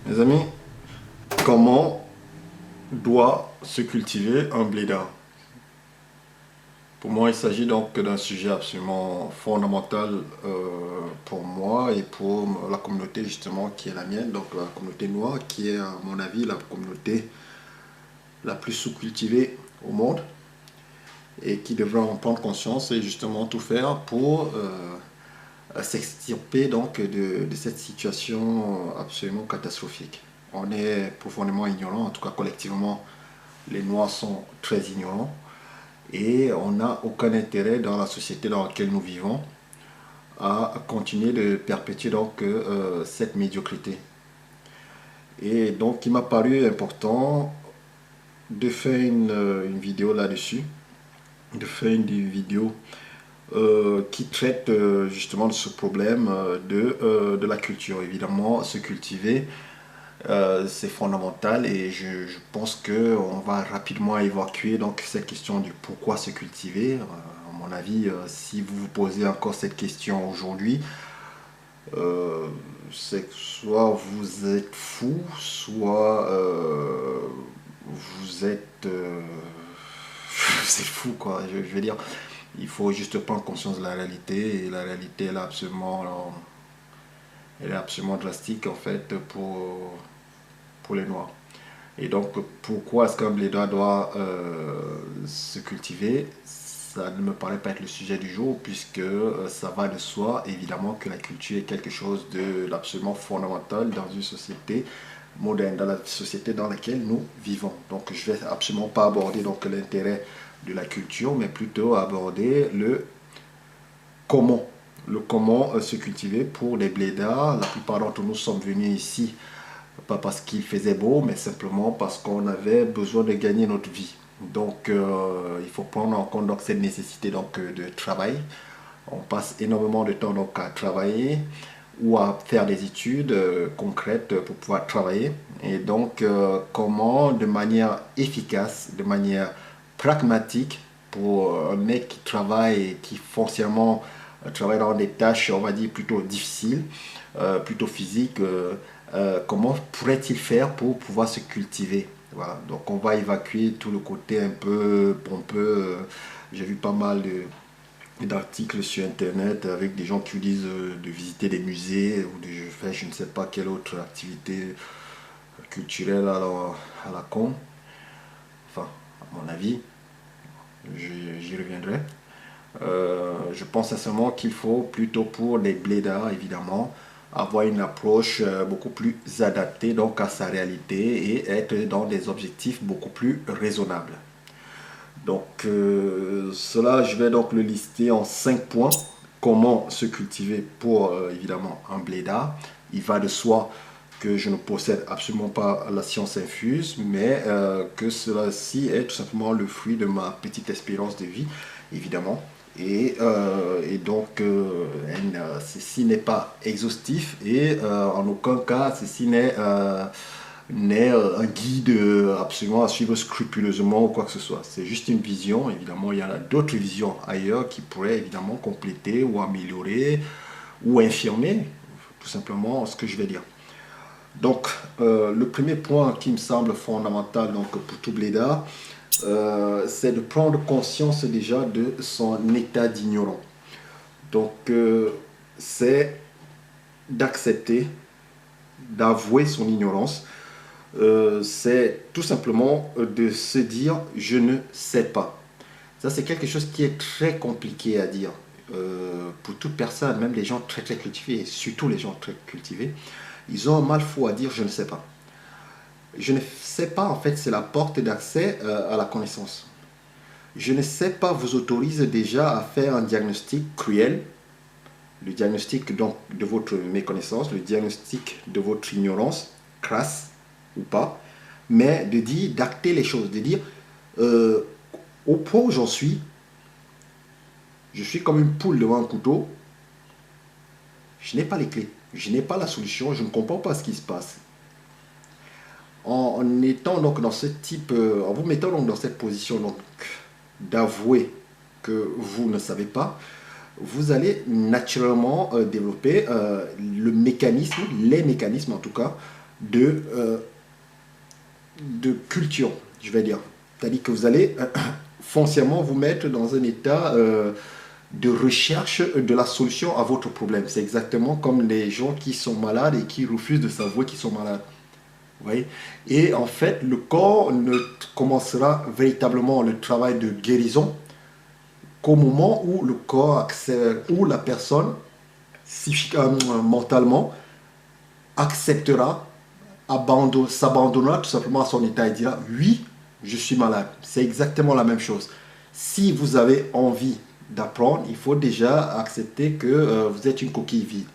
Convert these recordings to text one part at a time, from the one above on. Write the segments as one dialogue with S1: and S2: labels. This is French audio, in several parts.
S1: Mes amis, comment doit se cultiver un blédard? Pour moi, il s'agit donc d'un sujet absolument fondamental pour moi et pour la communauté justement qui est la mienne, donc la communauté noire qui est à mon avis la communauté la plus sous-cultivée au monde et qui devrait en prendre conscience et justement tout faire pour s'extirper donc de cette situation absolument catastrophique. On est profondément ignorant, en tout cas collectivement, les Noirs sont très ignorants et on n'a aucun intérêt dans la société dans laquelle nous vivons à continuer de perpétuer donc cette médiocrité. Et donc il m'a paru important de faire une vidéo là-dessus, de faire une vidéo qui traite justement de ce problème de la culture. Évidemment, se cultiver, c'est fondamental et je pense qu'on va rapidement évacuer donc cette question du pourquoi se cultiver. À mon avis, si vous vous posez encore cette question aujourd'hui, euh, c'est que soit vous êtes fou, soit vous êtes, vous êtes fou quoi. Je veux dire, il faut juste prendre conscience de la réalité et la réalité elle est absolument drastique en fait pour les Noirs. Et donc, pourquoi est-ce qu'un blédard doit se cultiver? Ça ne me paraît pas être le sujet du jour, puisque ça va de soi, évidemment, que la culture est quelque chose d'absolument fondamental dans une société moderne, dans la société dans laquelle nous vivons. Donc, je ne vais absolument pas aborder l'intérêt de la culture, mais plutôt aborder comment le comment se cultiver pour les blédards. La plupart d'entre nous sommes venus ici pas parce qu'il faisait beau, mais simplement parce qu'on avait besoin de gagner notre vie. Donc, il faut prendre en compte donc, cette nécessité de travail. On passe énormément de temps donc, à travailler ou à faire des études concrètes pour pouvoir travailler. Et donc, comment de manière efficace, de manière pragmatique, pour un mec qui travaille et qui foncièrement travaille dans des tâches, on va dire, plutôt difficiles, plutôt physiques, comment pourrait-il faire pour pouvoir se cultiver? Voilà. Donc on va évacuer tout le côté un peu pompeux. J'ai vu pas mal d'articles sur internet avec des gens qui vous disent de visiter des musées ou de faire je ne sais pas quelle autre activité culturelle à la con. Enfin, à mon avis, j'y reviendrai. Je pense sincèrement qu'il faut plutôt pour les blédards évidemment avoir une approche beaucoup plus adaptée donc à sa réalité et être dans des objectifs beaucoup plus raisonnables. Donc cela je vais donc le lister en 5 points. Comment se cultiver pour évidemment un blédard. Il va de soi que je ne possède absolument pas la science infuse, mais que cela-ci est tout simplement le fruit de ma petite expérience de vie, évidemment. Et donc, ceci n'est pas exhaustif et en aucun cas, ceci n'est un guide absolument à suivre scrupuleusement ou quoi que ce soit. C'est juste une vision. Évidemment, il y en a d'autres visions ailleurs qui pourraient évidemment compléter ou améliorer ou infirmer tout simplement ce que je vais dire. Donc, le premier point qui me semble fondamental donc, pour tout blédard, c'est de prendre conscience déjà de son état d'ignorant. Donc, c'est d'accepter, d'avouer son ignorance. C'est tout simplement de se dire je ne sais pas. Ça, c'est quelque chose qui est très compliqué à dire pour toute personne, même les gens très très cultivés, et surtout les gens très cultivés. Ils ont un mal fou à dire je ne sais pas. Je ne sais pas, en fait, c'est la porte d'accès à la connaissance. Je ne sais pas vous autorise déjà à faire un diagnostic cruel, le diagnostic donc de votre méconnaissance, le diagnostic de votre ignorance, crasse ou pas, mais de dire, d'acter les choses, de dire euh, au point où j'en suis, je suis comme une poule devant un couteau, je n'ai pas les clés, je n'ai pas la solution, je ne comprends pas ce qui se passe. En étant donc dans ce type, en vous mettant donc dans cette position donc d'avouer que vous ne savez pas, vous allez naturellement développer le mécanisme, les mécanismes en tout cas, de, de culture, je vais dire. C'est-à-dire que vous allez foncièrement vous mettre dans un état de recherche de la solution à votre problème. C'est exactement comme les gens qui sont malades et qui refusent de s'avouer qu'ils sont malades. Vous voyez? Et en fait, le corps ne commencera véritablement le travail de guérison qu'au moment où le corps accepte, où la personne mentalement acceptera, s'abandonnera tout simplement à son état et dira oui, je suis malade. C'est exactement la même chose. Si vous avez envie d'apprendre, il faut déjà accepter que vous êtes une coquille vide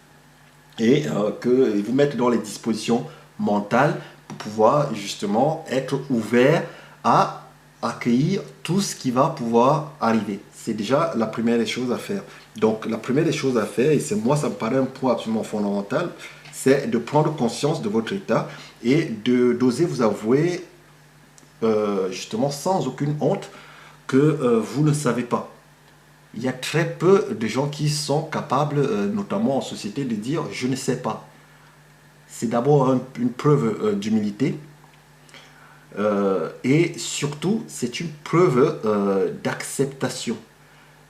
S1: et que vous mettre dans les dispositions mentales pour pouvoir justement être ouvert à accueillir tout ce qui va pouvoir arriver. C'est déjà la première des choses à faire. Donc la première des choses à faire, et c'est moi ça me paraît un point absolument fondamental, c'est de prendre conscience de votre état et d'oser vous avouer justement sans aucune honte que vous ne savez pas. Il y a très peu de gens qui sont capables, notamment en société, de dire je ne sais pas. C'est d'abord une preuve d'humilité et surtout c'est une preuve d'acceptation.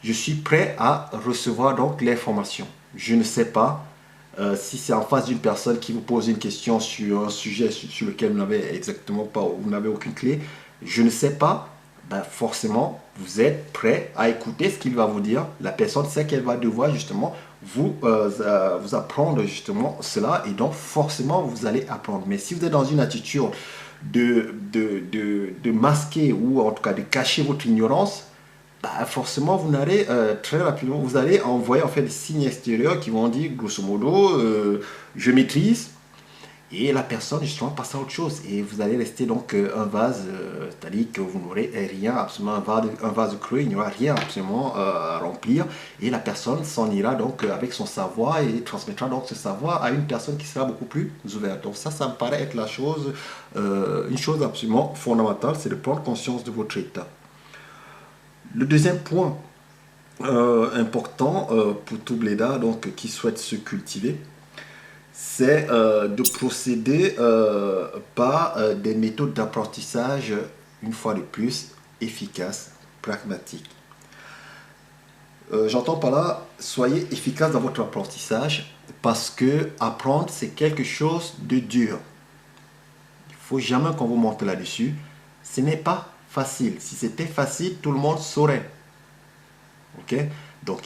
S1: Je suis prêt à recevoir donc l'information. Je ne sais pas si c'est en face d'une personne qui vous pose une question sur un sujet sur lequel vous n'avez exactement pas, vous n'avez aucune clé. Je ne sais pas. Ben forcément, vous êtes prêt à écouter ce qu'il va vous dire. La personne sait qu'elle va devoir justement vous apprendre justement cela et donc forcément vous allez apprendre. Mais si vous êtes dans une attitude de masquer ou en tout cas de cacher votre ignorance, bah forcément vous n'allez très rapidement, vous allez envoyer en fait des signes extérieurs qui vont dire grosso modo je maîtrise et la personne justement passe à autre chose et vous allez rester donc un vase, c'est-à-dire que vous n'aurez rien, absolument un vase creux, il n'y aura rien absolument à remplir et la personne s'en ira donc avec son savoir et transmettra donc ce savoir à une personne qui sera beaucoup plus ouverte. Donc ça me paraît être la chose, une chose absolument fondamentale, c'est de prendre conscience de votre état. Le deuxième point important pour tout blédard donc, qui souhaite se cultiver, c'est de procéder par des méthodes d'apprentissage, une fois de plus, efficaces, pragmatiques. J'entends par là, soyez efficace dans votre apprentissage parce que apprendre, c'est quelque chose de dur. Il ne faut jamais qu'on vous monte là-dessus. Ce n'est pas facile. Si c'était facile, tout le monde saurait. Ok? Donc,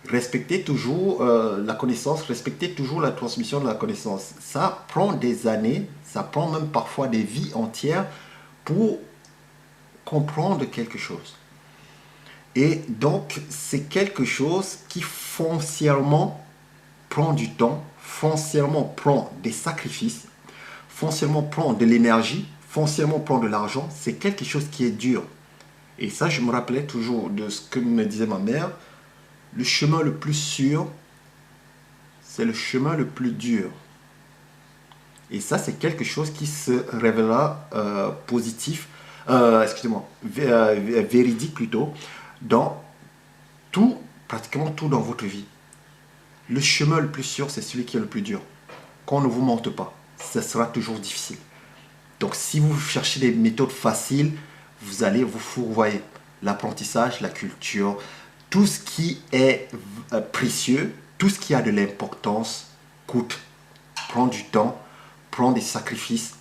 S1: respectez toujours la connaissance, respectez toujours la transmission de la connaissance. Ça prend des années, ça prend même parfois des vies entières pour comprendre quelque chose. Et donc, c'est quelque chose qui foncièrement prend du temps, foncièrement prend des sacrifices, foncièrement prend de l'énergie, foncièrement prend de l'argent. C'est quelque chose qui est dur. Et ça, je me rappelais toujours de ce que me disait ma mère. Le chemin le plus sûr, c'est le chemin le plus dur. Et ça, c'est quelque chose qui se révélera positif, excusez-moi, véridique plutôt, dans tout, pratiquement tout dans votre vie. Le chemin le plus sûr, c'est celui qui est le plus dur. Qu'on ne vous mente pas, ce sera toujours difficile. Donc, si vous cherchez des méthodes faciles, vous allez vous fourvoyer. L'apprentissage, la culture, tout ce qui est précieux, tout ce qui a de l'importance coûte, prend du temps, prend des sacrifices.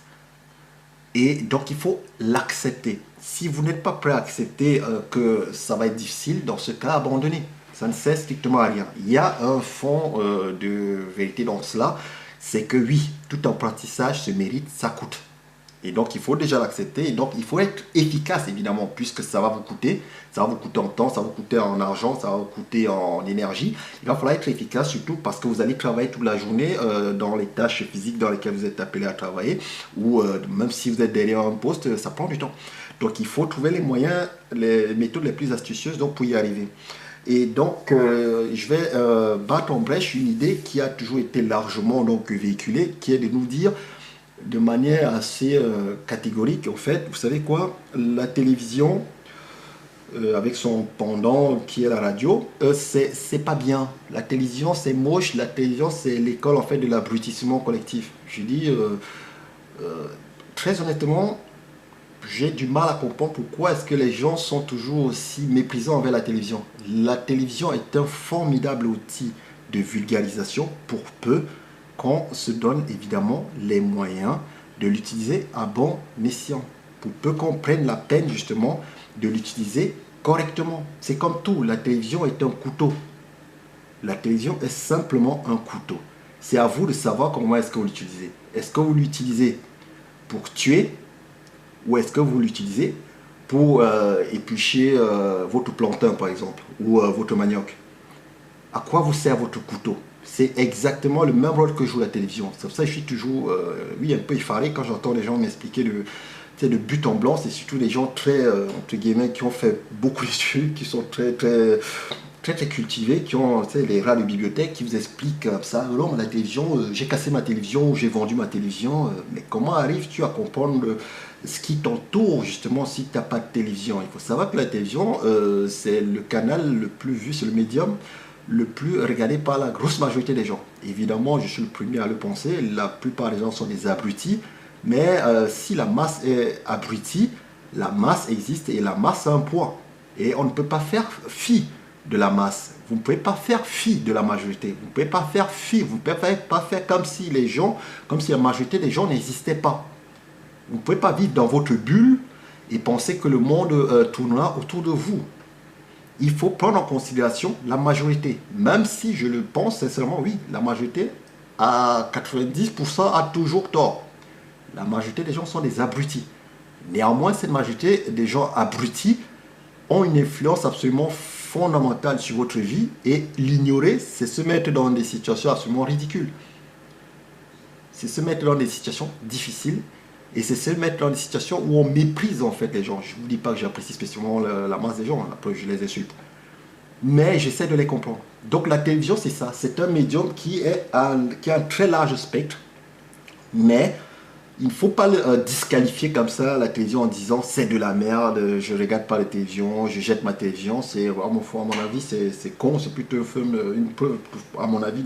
S1: Et donc, il faut l'accepter. Si vous n'êtes pas prêt à accepter que ça va être difficile, dans ce cas, abandonnez. Ça ne sert strictement à rien. Il y a un fond de vérité dans cela, c'est que oui, tout apprentissage se mérite, ça coûte. Et donc, il faut déjà l'accepter. Et donc, il faut être efficace, évidemment, puisque ça va vous coûter. Ça va vous coûter en temps, ça va vous coûter en argent, ça va vous coûter en énergie. Il va falloir être efficace, surtout parce que vous allez travailler toute la journée dans les tâches physiques dans lesquelles vous êtes appelé à travailler. Ou même si vous êtes derrière un poste, ça prend du temps. Donc, il faut trouver les moyens, les méthodes les plus astucieuses donc, pour y arriver. Et donc, je vais battre en brèche une idée qui a toujours été largement donc, véhiculée, qui est de nous dire de manière assez catégorique, en fait, vous savez quoi, la télévision, avec son pendant qui est la radio, c'est pas bien. La télévision, c'est moche, la télévision, c'est l'école en fait de l'abrutissement collectif. Je dis, Très honnêtement, j'ai du mal à comprendre pourquoi est-ce que les gens sont toujours aussi méprisants envers la télévision. La télévision est un formidable outil de vulgarisation pour peu qu'on se donne évidemment les moyens de l'utiliser à bon escient. Pour peu qu'on prenne la peine justement de l'utiliser correctement. C'est comme tout, la télévision est un couteau. La télévision est simplement un couteau. C'est à vous de savoir comment est-ce que vous l'utilisez. Est-ce que vous l'utilisez pour tuer ou est-ce que vous l'utilisez pour éplucher votre plantain par exemple ou votre manioc? À quoi vous sert votre couteau? C'est exactement le même rôle que joue la télévision. C'est pour ça que je suis toujours oui, un peu effaré quand j'entends les gens m'expliquer de but en blanc. C'est surtout les gens très, entre guillemets, qui ont fait beaucoup d'études, qui sont très cultivés, qui ont les rats de bibliothèque, qui vous expliquent ça. Non, la télévision, j'ai cassé ma télévision, j'ai vendu ma télévision. Mais comment arrives-tu à comprendre ce qui t'entoure justement si tu n'as pas de télévision? Il faut savoir que la télévision, c'est le canal le plus vu, c'est le médium le plus regardé par la grosse majorité des gens. Évidemment, je suis le premier à le penser, la plupart des gens sont des abrutis, mais si la masse est abrutie, la masse existe et la masse a un poids. Et on ne peut pas faire fi de la masse. Vous ne pouvez pas faire fi de la majorité. Vous ne pouvez pas faire fi, vous ne pouvez pas faire comme si les gens, comme si la majorité des gens n'existaient pas. Vous ne pouvez pas vivre dans votre bulle et penser que le monde tournera autour de vous. Il faut prendre en considération la majorité. Même si je le pense sincèrement, oui, la majorité à 90% a toujours tort. La majorité des gens sont des abrutis. Néanmoins, cette majorité des gens abrutis ont une influence absolument fondamentale sur votre vie et l'ignorer, c'est se mettre dans des situations absolument ridicules. C'est se mettre dans des situations difficiles et c'est se mettre dans des situations où on méprise en fait les gens. Je ne vous dis pas que j'apprécie spécialement la masse des gens, après je les insulte. Mais j'essaie de les comprendre. Donc la télévision, c'est ça. C'est un médium qui a un très large spectre. Mais il ne faut pas le disqualifier comme ça, la télévision, en disant c'est de la merde, je ne regarde pas la télévision, je jette ma télévision. C'est, à mon avis, c'est con. C'est plutôt une preuve, à mon avis,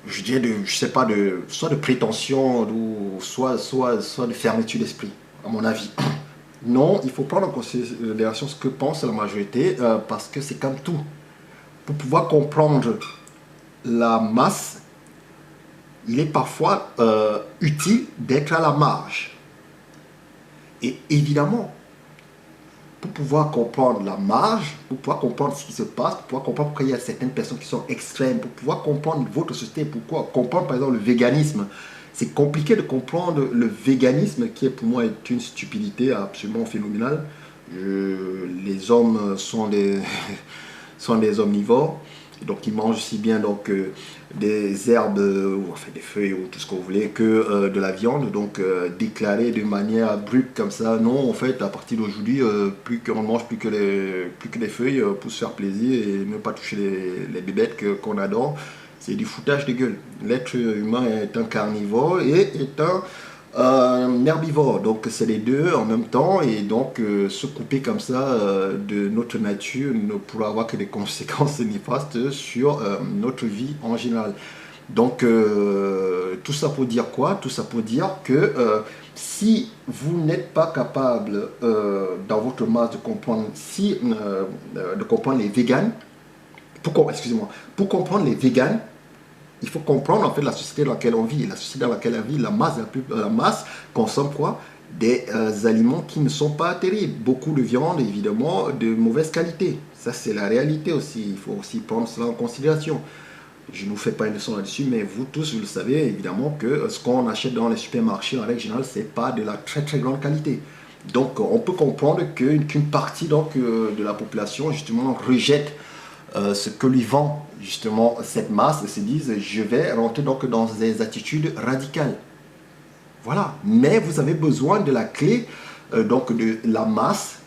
S1: je dirais je sais pas, soit de prétention, ou soit de fermeture d'esprit, à mon avis. Non, il faut prendre en considération ce que pense la majorité, parce que c'est comme tout. Pour pouvoir comprendre la masse, il est parfois utile d'être à la marge. Et évidemment, pour pouvoir comprendre la marge, pour pouvoir comprendre ce qui se passe, pour pouvoir comprendre pourquoi il y a certaines personnes qui sont extrêmes, pour pouvoir comprendre votre société, pourquoi comprendre par exemple le véganisme. C'est compliqué de comprendre le véganisme qui est pour moi est une stupidité absolument phénoménale. Les hommes sont sont des omnivores. Donc ils mangent aussi bien des herbes, ou enfin des feuilles ou tout ce que vous voulez, que de la viande. Donc déclarer de manière brute comme ça, non, en fait à partir d'aujourd'hui, on ne mange plus que des feuilles pour se faire plaisir et ne pas toucher les bébêtes qu'on adore. C'est du foutage de gueule. L'être humain est un carnivore et est un herbivore. Donc c'est les deux en même temps et donc se couper comme ça de notre nature ne pourra avoir que des conséquences néfastes sur notre vie en général. Donc tout ça pour dire quoi? Tout ça pour dire que si vous n'êtes pas capable dans votre masse de comprendre, de comprendre les véganes, pour comprendre les véganes, il faut comprendre en fait la société dans laquelle on vit. La société dans laquelle on vit, la masse consomme quoi? Des aliments qui ne sont pas terribles. Beaucoup de viande, évidemment, de mauvaise qualité. Ça, c'est la réalité aussi. Il faut aussi prendre cela en considération. Je ne vous fais pas une leçon là-dessus, mais vous tous, vous le savez, évidemment, que ce qu'on achète dans les supermarchés, en règle générale, ce n'est pas de la très grande qualité. Donc, on peut comprendre qu'une partie de la population, justement, rejette ce que lui vend justement cette masse et se disent je vais rentrer dans des attitudes radicales. Voilà, mais vous avez besoin de la clé de la masse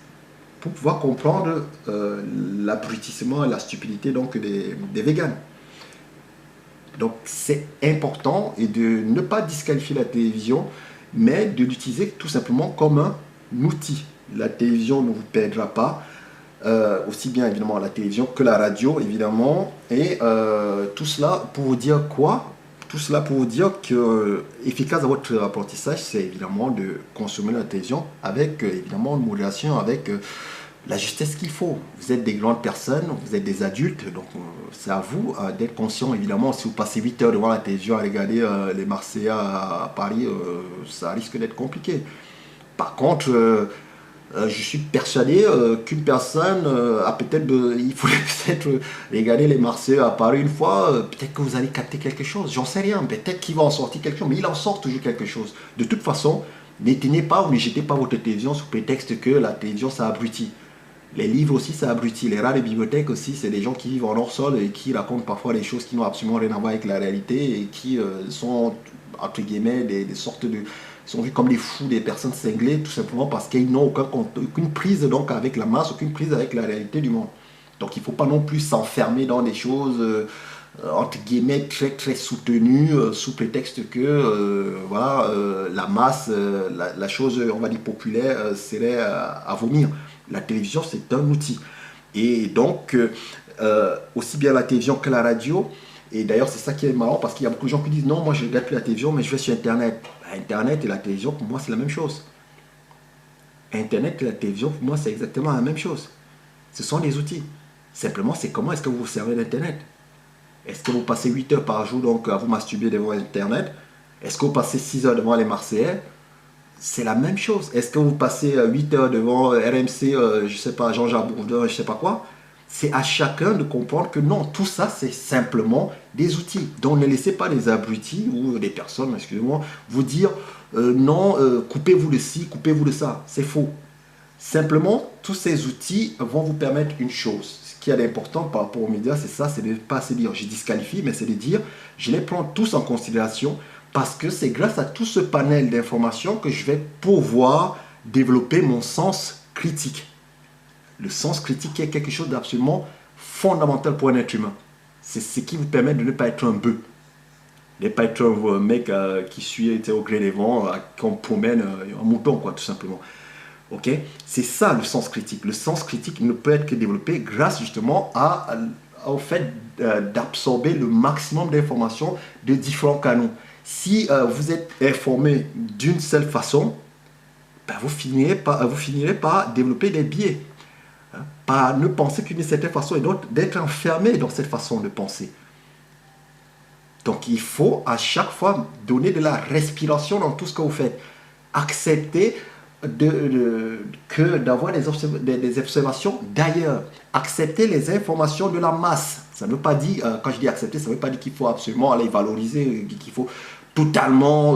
S1: pour pouvoir comprendre l'abrutissement et la stupidité des véganes. Donc c'est important et de ne pas disqualifier la télévision, mais de l'utiliser tout simplement comme un outil. La télévision ne vous perdra pas. Aussi bien évidemment la télévision que la radio évidemment et tout cela pour vous dire quoi? tout cela pour vous dire que efficace dans votre apprentissage, c'est évidemment de consommer la télévision avec évidemment une modération, avec la justesse qu'il faut. Vous êtes des grandes personnes, vous êtes des adultes, donc c'est à vous d'être conscient. Évidemment, si vous passez 8 heures devant la télévision à regarder les Marseillais à Paris, ça risque d'être compliqué. Par contre, je suis persuadé qu'une personne a peut-être, il faudrait peut-être regarder les Marseillais à Paris une fois, peut-être que vous allez capter quelque chose, j'en sais rien, peut-être qu'il va en sortir quelque chose, mais il en sort toujours quelque chose. De toute façon, n'éteignez pas ou ne jetez pas votre télévision sous prétexte que la télévision ça abrutit. Les livres aussi ça abrutit, les rats des bibliothèques aussi, c'est des gens qui vivent en hors-sol et qui racontent parfois des choses qui n'ont absolument rien à voir avec la réalité et qui sont, entre guillemets, des sortes de sont vus comme des fous, des personnes cinglées, tout simplement parce qu'ils n'ont aucune prise donc, avec la masse, aucune prise avec la réalité du monde. Donc il ne faut pas non plus s'enfermer dans des choses, entre guillemets, très très soutenues, sous prétexte que voilà, la masse, la chose, on va dire, populaire, serait à vomir. La télévision, c'est un outil. Et donc, aussi bien la télévision que la radio, et d'ailleurs, c'est ça qui est marrant parce qu'il y a beaucoup de gens qui disent non, moi je ne regarde plus la télévision, mais je vais sur Internet. Internet et la télévision, pour moi, c'est la même chose. Internet et la télévision, pour moi, c'est exactement la même chose. Ce sont des outils. Simplement, c'est comment est-ce que vous vous servez d'Internet. Est-ce que vous passez 8 heures par jour donc, à vous masturber devant Internet? Est-ce que vous passez 6 heures devant les Marseillais? C'est la même chose. Est-ce que vous passez 8 heures devant RMC, je ne sais pas, Jean-Jacques Bourdin, je ne sais pas quoi? C'est à chacun de comprendre que non, tout ça, c'est simplement des outils. Donc, ne laissez pas des abrutis ou des personnes, excusez-moi, vous dire non, coupez-vous de ci, coupez-vous de ça. C'est faux. Simplement, tous ces outils vont vous permettre une chose. Ce qui est d'important par rapport aux médias, c'est ça, c'est de ne pas se dire je disqualifie, mais c'est de dire je les prends tous en considération parce que c'est grâce à tout ce panel d'informations que je vais pouvoir développer mon sens critique. Le sens critique est quelque chose d'absolument fondamental pour un être humain. C'est ce qui vous permet de ne pas être un bœuf. De ne pas être un mec qui suit au gré des vents, qu'on promène un mouton, quoi, tout simplement. Ok? C'est ça le sens critique. Le sens critique ne peut être que développé grâce justement au fait d'absorber le maximum d'informations de différents canaux. Si vous êtes informé d'une seule façon, ben vous finirez par développer des biais. Par ne penser qu'une certaine façon et donc d'être enfermé dans cette façon de penser. Donc il faut à chaque fois donner de la respiration dans tout ce que vous faites. Accepter d'avoir des observations d'ailleurs. Accepter les informations de la masse. Ça ne veut pas dire, quand je dis accepter, ça ne veut pas dire qu'il faut absolument aller valoriser, qu'il faut totalement,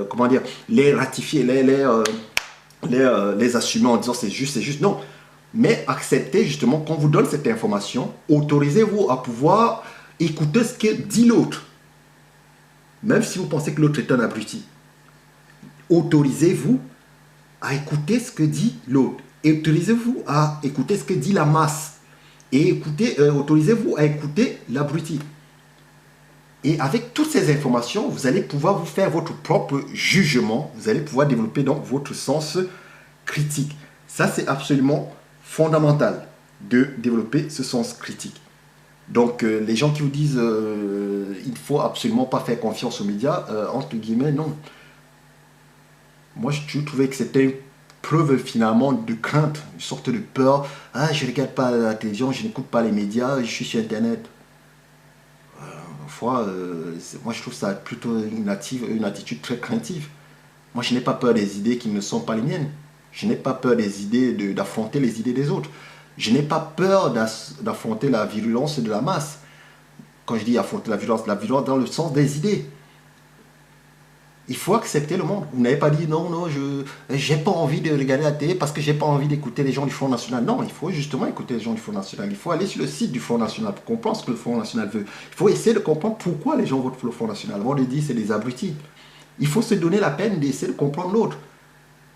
S1: comment dire, les ratifier, les assumer en disant c'est juste. Non. Mais acceptez justement qu'on vous donne cette information, autorisez-vous à pouvoir écouter ce que dit l'autre. Même si vous pensez que l'autre est un abruti. Autorisez-vous à écouter ce que dit l'autre. Et autorisez-vous à écouter ce que dit la masse. Et autorisez-vous à écouter l'abruti. Et avec toutes ces informations, vous allez pouvoir vous faire votre propre jugement. Vous allez pouvoir développer donc votre sens critique. Ça, c'est absolument fondamental de développer ce sens critique. Donc les gens qui vous disent il ne faut absolument pas faire confiance aux médias, entre guillemets, non. Moi je trouvais que c'était une preuve finalement de crainte, une sorte de peur. Ah, je ne regarde pas la télévision, je n'écoute pas les médias, je suis sur Internet. Moi je trouve ça plutôt une attitude très craintive. Moi je n'ai pas peur des idées qui ne sont pas les miennes. Je n'ai pas peur des idées, d'affronter les idées des autres. Je n'ai pas peur d'affronter la virulence de la masse. Quand je dis affronter la violence dans le sens des idées. Il faut accepter le monde. Vous n'avez pas dit non, je n'ai pas envie de regarder la télé parce que je n'ai pas envie d'écouter les gens du Front National. Non, il faut justement écouter les gens du Front National. Il faut aller sur le site du Front National pour comprendre ce que le Front National veut. Il faut essayer de comprendre pourquoi les gens votent pour le Front National. Avant de dire c'est des abrutis. Il faut se donner la peine d'essayer de comprendre l'autre.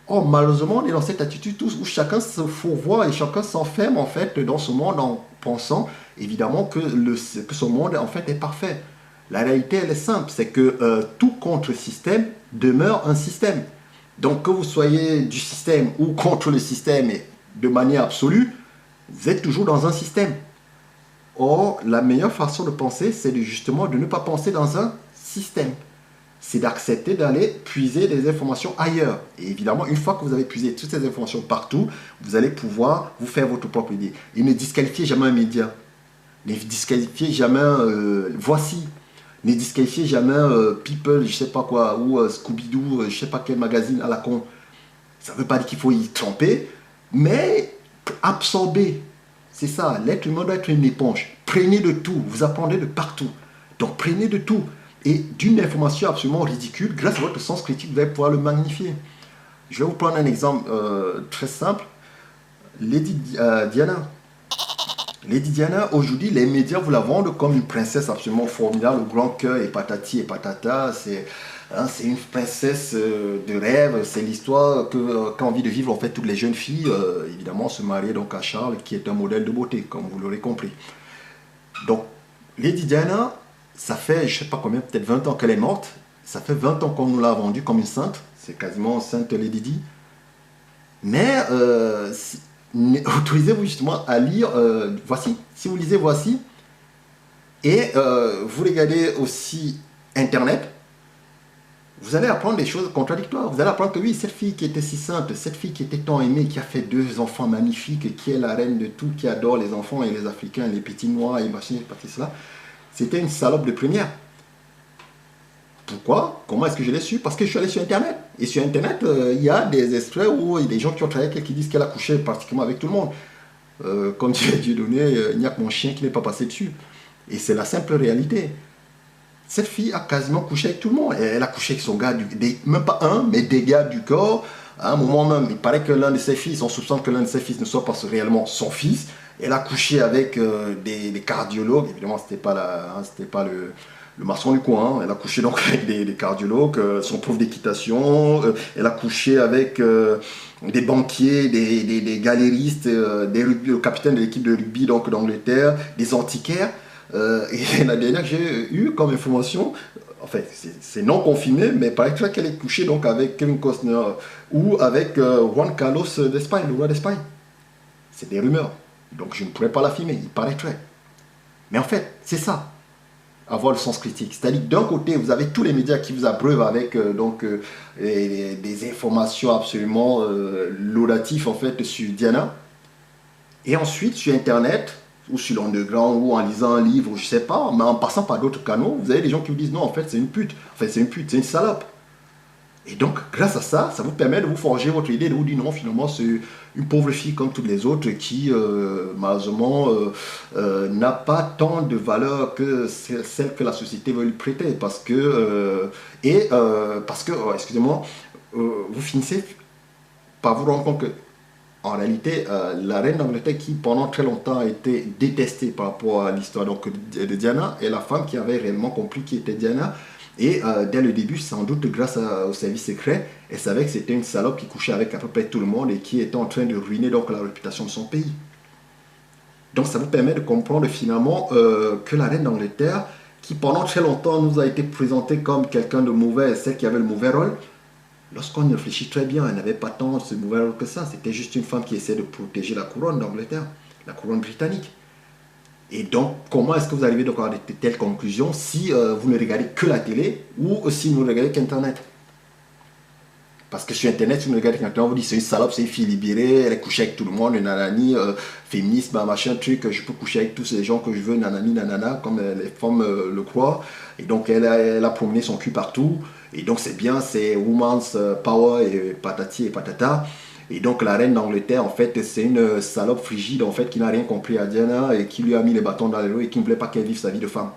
S1: Or, malheureusement, on est dans cette attitude où chacun se fourvoie et chacun s'enferme en fait dans ce monde en pensant évidemment que ce monde en fait est parfait. La réalité, elle est simple, c'est que tout contre-système demeure un système. Donc, que vous soyez du système ou contre le système de manière absolue, vous êtes toujours dans un système. Or, la meilleure façon de penser, c'est justement de ne pas penser dans un système. C'est d'accepter d'aller puiser des informations ailleurs. Et évidemment, une fois que vous avez puisé toutes ces informations partout, vous allez pouvoir vous faire votre propre idée. Et ne disqualifiez jamais un média. Ne disqualifiez jamais Voici. Ne disqualifiez jamais People, je sais pas quoi, ou Scooby-Doo, je sais pas quel magazine à la con. Ça ne veut pas dire qu'il faut y tremper, mais absorber. C'est ça, l'être humain doit être une éponge. Prenez de tout, vous apprendrez de partout. Donc prenez de tout. Et d'une information absolument ridicule, grâce à votre sens critique, vous allez pouvoir le magnifier. Je vais vous prendre un exemple très simple. Lady Diana. Lady Diana, aujourd'hui, les médias vous la vendent comme une princesse absolument formidable, au grand cœur et patati et patata. C'est une princesse de rêve. C'est l'histoire qu'a envie de vivre en fait toutes les jeunes filles. Évidemment, se marier donc à Charles, qui est un modèle de beauté, comme vous l'aurez compris. Donc, Lady Diana, ça fait, je sais pas combien, peut-être 20 ans qu'elle est morte. Ça fait 20 ans qu'on nous l'a vendue comme une sainte. C'est quasiment sainte Lady Di. Mais autorisez-vous justement à lire Voici. Si vous lisez Voici, et vous regardez aussi Internet, vous allez apprendre des choses contradictoires. Vous allez apprendre que oui, cette fille qui était si sainte, cette fille qui était tant aimée, qui a fait 2 enfants magnifiques, qui est la reine de tout, qui adore les enfants et les Africains, les petits noirs et machin, et cela, c'était une salope de première. Pourquoi? Comment est-ce que je l'ai su? Parce que je suis allé sur Internet. Et sur Internet, il y a des extraits où il y a des gens qui ont travaillé avec elle qui disent qu'elle a couché pratiquement avec tout le monde. Comme dit Dieudonné, il n'y a que mon chien qui n'est pas passé dessus. Et c'est la simple réalité. Cette fille a quasiment couché avec tout le monde. Elle a couché avec son gars, même pas un, mais des gars du corps. À un moment même, il paraît que l'un de ses fils, on soupçonne que l'un de ses fils ne soit pas réellement son fils. Elle a couché avec des cardiologues. Évidemment, c'était pas le maçon du coin. Elle a couché donc avec des cardiologues, son prof d'équitation. Elle a couché avec des banquiers, des galéristes, le capitaine de l'équipe de rugby donc d'Angleterre, des antiquaires. Et la dernière que j'ai eue comme information, en fait, c'est non confirmé, mais il paraît qu'elle est couchée donc avec Kevin Costner ou avec Juan Carlos d'Espagne, le roi d'Espagne. C'est des rumeurs. Donc je ne pourrais pas l'affirmer, il paraîtrait. Mais en fait, c'est ça, avoir le sens critique. C'est-à-dire d'un côté, vous avez tous les médias qui vous abreuvent avec des informations absolument laudatives en fait sur Diana. Et ensuite, sur Internet, ou sur l'underground, ou en lisant un livre, je sais pas, mais en passant par d'autres canaux, vous avez des gens qui vous disent non, en fait, c'est une pute. Enfin, c'est une pute, c'est une salope. Et donc, grâce à ça, ça vous permet de vous forger votre idée, de vous dire non, finalement, c'est une pauvre fille comme toutes les autres qui, malheureusement, n'a pas tant de valeur que celle que la société veut lui prêter. Parce que, excusez-moi, vous finissez par vous rendre compte que, en réalité, la reine d'Angleterre qui, pendant très longtemps, a été détestée par rapport à l'histoire de Diana, est la femme qui avait réellement compris qui était Diana. Et dès le début, sans doute grâce au service secret, elle savait que c'était une salope qui couchait avec à peu près tout le monde et qui était en train de ruiner donc la réputation de son pays. Donc ça vous permet de comprendre finalement que la reine d'Angleterre, qui pendant très longtemps nous a été présentée comme quelqu'un de mauvais, celle qui avait le mauvais rôle, lorsqu'on y réfléchit très bien, elle n'avait pas tant ce mauvais rôle que ça. C'était juste une femme qui essayait de protéger la couronne d'Angleterre, la couronne britannique. Et donc, comment est-ce que vous arrivez donc à de telles conclusions si vous ne regardez que la télé ou si vous ne regardez qu'Internet? Parce que sur Internet, si vous ne regardez qu'Internet, on vous dit c'est une salope, c'est une fille libérée, elle est couchée avec tout le monde, nanani, féminisme, machin, truc, je peux coucher avec tous les gens que je veux, nanani, nanana, comme les femmes le croient. Et donc, elle a promené son cul partout. Et donc, c'est bien, c'est woman's power et patati et patata. Et donc la reine d'Angleterre, en fait, c'est une salope frigide, en fait, qui n'a rien compris à Diana et qui lui a mis les bâtons dans les roues et qui ne voulait pas qu'elle vive sa vie de femme.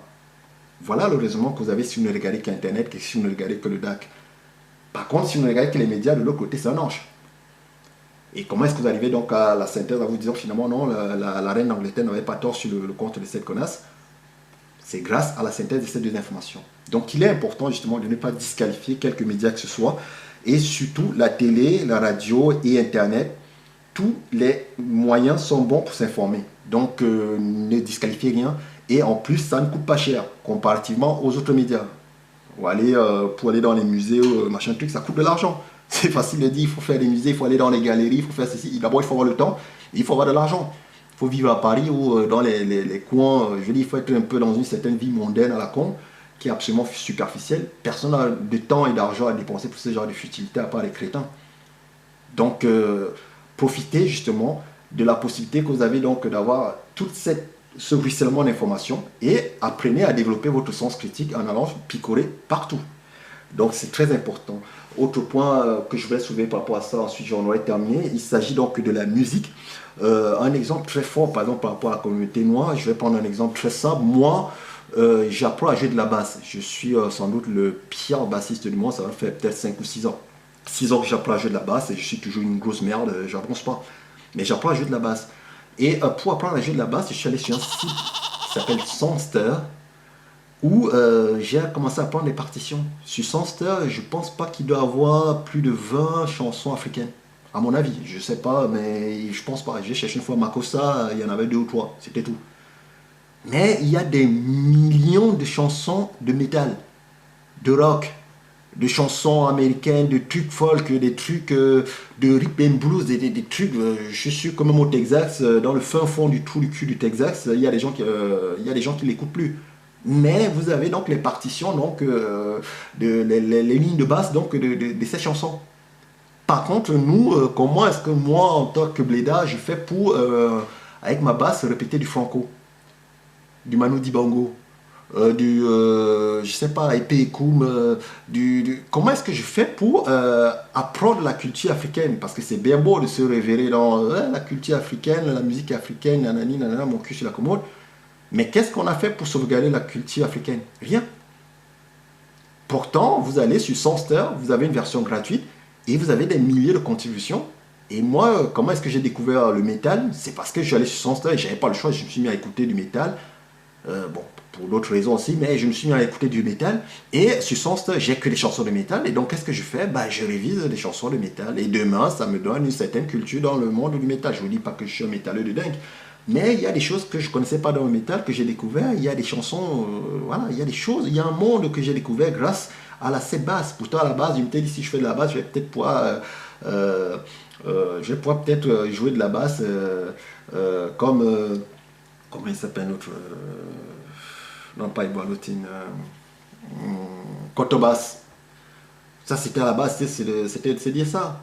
S1: Voilà le raisonnement que vous avez si vous ne regardez qu'Internet et si vous ne regardez que le DAC. Par contre, si vous ne regardez que les médias, de l'autre côté, c'est un ange. Et comment est-ce que vous arrivez donc à la synthèse en vous disant finalement non, la reine d'Angleterre n'avait pas tort sur le compte de cette connasse? C'est grâce à la synthèse de ces deux informations. Donc il est important justement de ne pas disqualifier quelques médias que ce soit. Et surtout, la télé, la radio et Internet, tous les moyens sont bons pour s'informer. Donc, ne disqualifiez rien. Et en plus, ça ne coûte pas cher, comparativement aux autres médias. Pour aller dans les musées, machin truc, ça coûte de l'argent. C'est facile de dire, il faut faire des musées, il faut aller dans les galeries, il faut faire ceci. D'abord, il faut avoir le temps, et il faut avoir de l'argent. Il faut vivre à Paris ou dans les coins, je dis, il faut être un peu dans une certaine vie mondaine à la con. qui est absolument superficielle. Personne n'a de temps et d'argent à dépenser pour ce genre de futilité à part les crétins. Donc, profitez justement de la possibilité que vous avez donc d'avoir ce ruissellement d'informations et apprenez à développer votre sens critique en allant picorer partout. Donc, c'est très important. Autre point que je vais soulever par rapport à ça, ensuite j'en aurai terminé, il s'agit donc de la musique. Un exemple très fort, par exemple, par rapport à la communauté noire, je vais prendre un exemple très simple. Moi, j'apprends à jouer de la basse. Je suis sans doute le pire bassiste du monde, ça va faire peut-être 5 ou 6 ans. 6 ans que j'apprends à jouer de la basse et je suis toujours une grosse merde, j'avance pas. Mais j'apprends à jouer de la basse. Et pour apprendre à jouer de la basse, je suis allé sur un site qui s'appelle Songster, où j'ai commencé à prendre des partitions. Sur Songster, je pense pas qu'il doit avoir plus de 20 chansons africaines. À mon avis, je sais pas, mais je pense pas. J'ai cherché une fois Makossa, il y en avait 2 ou 3, c'était tout. Mais il y a des millions de chansons de métal, de rock, de chansons américaines, de trucs folk, des trucs de rhythm and blues, des trucs, je suis quand même au Texas, dans le fin fond du trou du cul du Texas, il y a des gens qui l'écoutent plus. Mais vous avez donc les partitions, donc, les lignes de basse donc, de ces chansons. Par contre, nous, comment est-ce que moi, en tant que blédard, je fais pour, avec ma basse, répéter du franco, du Manu Dibango, je sais pas, Epé Koum, comment est-ce que je fais pour apprendre la culture africaine? Parce que c'est bien beau de se révérer dans la culture africaine, la musique africaine, nanani, nanana, mon cul sur la commode. Mais qu'est-ce qu'on a fait pour sauvegarder la culture africaine? Rien. Pourtant, vous allez sur Songster, vous avez une version gratuite et vous avez des milliers de contributions. Et moi, comment est-ce que j'ai découvert le métal? C'est parce que je suis allé sur Songster et j'avais pas le choix, je me suis mis à écouter du métal. Bon, pour d'autres raisons aussi, mais je me suis mis à écouter du métal. Et sur Songster, j'ai que des chansons de métal. Et donc, qu'est-ce que je fais? Bah, je révise des chansons de métal. Et demain, ça me donne une certaine culture dans le monde du métal. Je ne vous dis pas que je suis un métalleux de dingue. Mais il y a des choses que je ne connaissais pas dans le métal, que j'ai découvert. Il y a des chansons, voilà, il y a des choses, il y a un monde que j'ai découvert grâce à la cette basse. Pourtant, à la base, je me suis dit, si je fais de la basse, je vais peut-être pouvoir, peut-être jouer de la basse comme, comment il s'appelle notre... non, pas Iboalotine, Contrebasse. Ça, c'était à la base, c'est dire ça.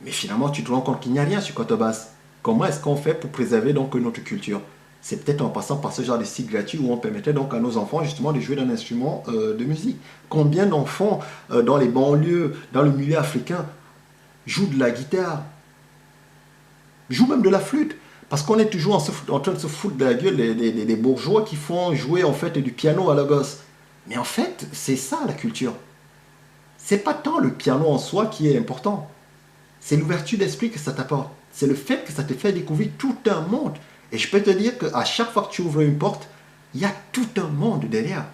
S1: Mais finalement, tu te rends compte qu'il n'y a rien sur Contrebasse. Comment est-ce qu'on fait pour préserver donc notre culture? C'est peut-être en passant par ce genre de site gratuit où on permettait donc à nos enfants justement de jouer d'un instrument de musique. Combien d'enfants dans les banlieues, dans le milieu africain, jouent de la guitare, jouent même de la flûte? Parce qu'on est toujours en train de se foutre de la gueule des bourgeois qui font jouer en fait du piano à la gosse. Mais en fait, c'est ça la culture. C'est pas tant le piano en soi qui est important. C'est l'ouverture d'esprit que ça t'apporte. C'est le fait que ça te fait découvrir tout un monde. Et je peux te dire qu'à chaque fois que tu ouvres une porte, il y a tout un monde derrière.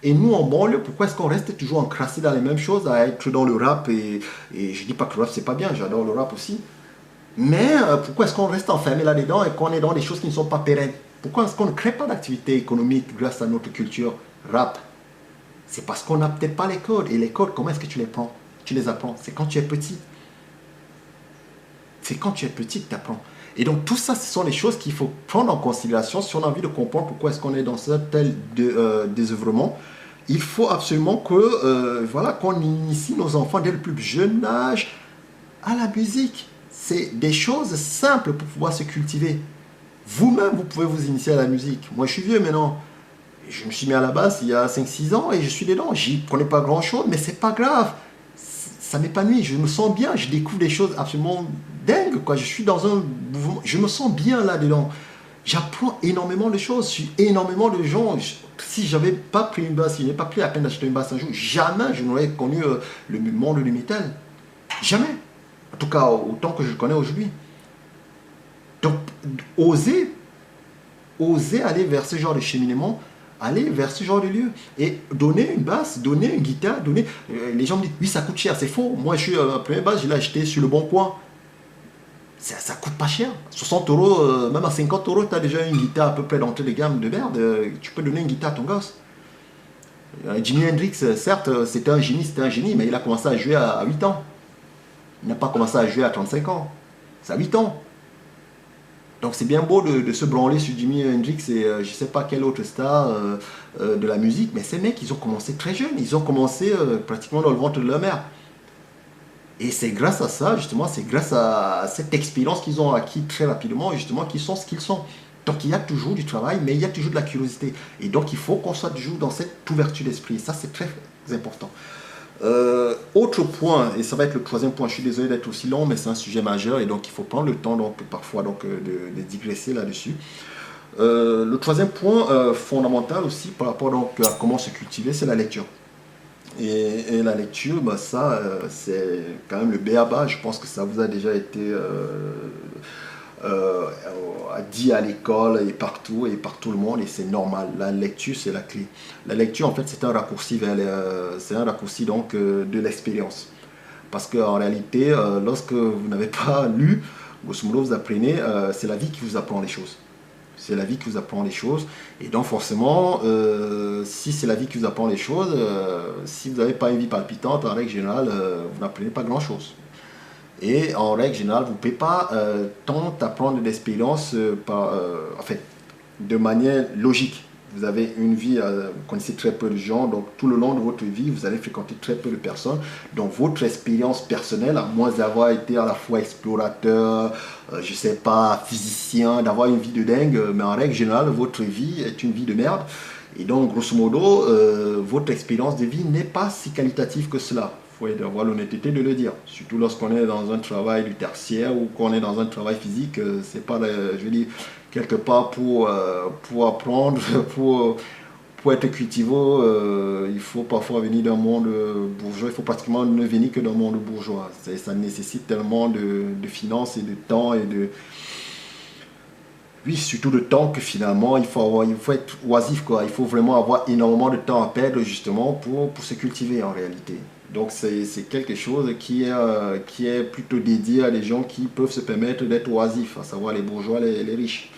S1: Et nous, en banlieue, pourquoi est-ce qu'on reste toujours encrassé dans les mêmes choses, à être dans le rap et je dis pas que le rap, c'est pas bien, j'adore le rap aussi. Mais pourquoi est-ce qu'on reste enfermé là-dedans et qu'on est dans des choses qui ne sont pas pérennes? Pourquoi est-ce qu'on ne crée pas d'activité économique grâce à notre culture rap? C'est parce qu'on n'a peut-être pas les codes. Et les codes, comment est-ce que tu les prends? Tu les apprends. C'est quand tu es petit. C'est quand tu es petit que tu apprends. Et donc tout ça, ce sont les choses qu'il faut prendre en considération si on a envie de comprendre pourquoi est-ce qu'on est dans un tel désœuvrement. Il faut absolument que, voilà, qu'on initie nos enfants dès le plus jeune âge à la musique. C'est des choses simples pour pouvoir se cultiver. Vous-même, vous pouvez vous initier à la musique. Moi, je suis vieux maintenant. Je me suis mis à la basse il y a 5-6 ans et je suis dedans. J'y prenais pas grand-chose, mais c'est pas grave. Ça m'épanouit, je me sens bien, je découvre des choses absolument dingues, quoi. Je suis dans un mouvement, je me sens bien là-dedans. J'apprends énormément de choses sur énormément de gens. Si j'avais pas pris une basse, si je n'avais pas pris la peine d'acheter une basse un jour, jamais je n'aurais connu le monde du métal. Jamais. En tout cas, autant que je le connais aujourd'hui. Donc, oser aller vers ce genre de cheminement, aller vers ce genre de lieu et donner une basse, donner une guitare, donner... les gens me disent, oui, ça coûte cher, c'est faux. Moi, je suis à la première basse, je l'ai acheté sur le bon coin. Ça coûte pas cher. 60 euros, même à 50 euros, tu as déjà une guitare à peu près d'entrée de gamme de merde. Tu peux donner une guitare à ton gosse. Jimi Hendrix, certes, c'était un génie, mais il a commencé à jouer à 8 ans. Il n'a pas commencé à jouer à 35 ans. C'est à 8 ans. Donc c'est bien beau de se branler sur Jimi Hendrix et je sais pas quelle autre star de la musique, mais ces mecs, ils ont commencé très jeunes, ils ont commencé pratiquement dans le ventre de leur mère. Et c'est grâce à ça, justement, c'est grâce à cette expérience qu'ils ont acquis très rapidement, justement, qu'ils sont ce qu'ils sont. Donc il y a toujours du travail, mais il y a toujours de la curiosité. Et donc il faut qu'on soit toujours dans cette ouverture d'esprit. Ça, c'est très important. Autre point, et ça va être le troisième point, je suis désolé d'être aussi long, mais c'est un sujet majeur, et donc il faut prendre le temps donc, parfois donc, de digresser là-dessus. Le troisième point fondamental aussi par rapport donc, à comment se cultiver, c'est la lecture. Et la lecture, bah, ça, c'est quand même le b.a.-ba. Je pense que ça vous a déjà été euh, dit à l'école et par tout le monde, et c'est normal. La lecture, c'est la clé. La lecture, en fait, c'est un raccourci c'est un raccourci donc de l'expérience. Parce qu'en réalité, lorsque vous n'avez pas lu, grosso modo, vous apprenez, c'est la vie qui vous apprend les choses. C'est la vie qui vous apprend les choses. Et donc forcément, si c'est la vie qui vous apprend les choses, si vous n'avez pas une vie palpitante, en règle générale, vous n'apprenez pas grand-chose. Et en règle générale, vous ne pouvez pas tant apprendre d'expérience en fait, de manière logique. Vous avez une vie, vous connaissez très peu de gens, donc tout le long de votre vie, vous allez fréquenter très peu de personnes. Donc votre expérience personnelle, à moins d'avoir été à la fois explorateur, je sais pas, physicien, d'avoir une vie de dingue, mais en règle générale, votre vie est une vie de merde. Et donc, grosso modo, votre expérience de vie n'est pas si qualitative que cela. Il faut avoir l'honnêteté de le dire. Surtout lorsqu'on est dans un travail du tertiaire ou qu'on est dans un travail physique, c'est pas, je veux dire, quelque part pour apprendre, pour être cultivo, il faut parfois venir d'un monde bourgeois. Il faut pratiquement ne venir que d'un monde bourgeois. Ça nécessite tellement de finances et de temps et de, oui, surtout de temps que finalement il faut être oisif quoi. Il faut vraiment avoir énormément de temps à perdre justement pour se cultiver en réalité. Donc c'est quelque chose qui est plutôt dédié à des gens qui peuvent se permettre d'être oisifs, à savoir les bourgeois, les riches.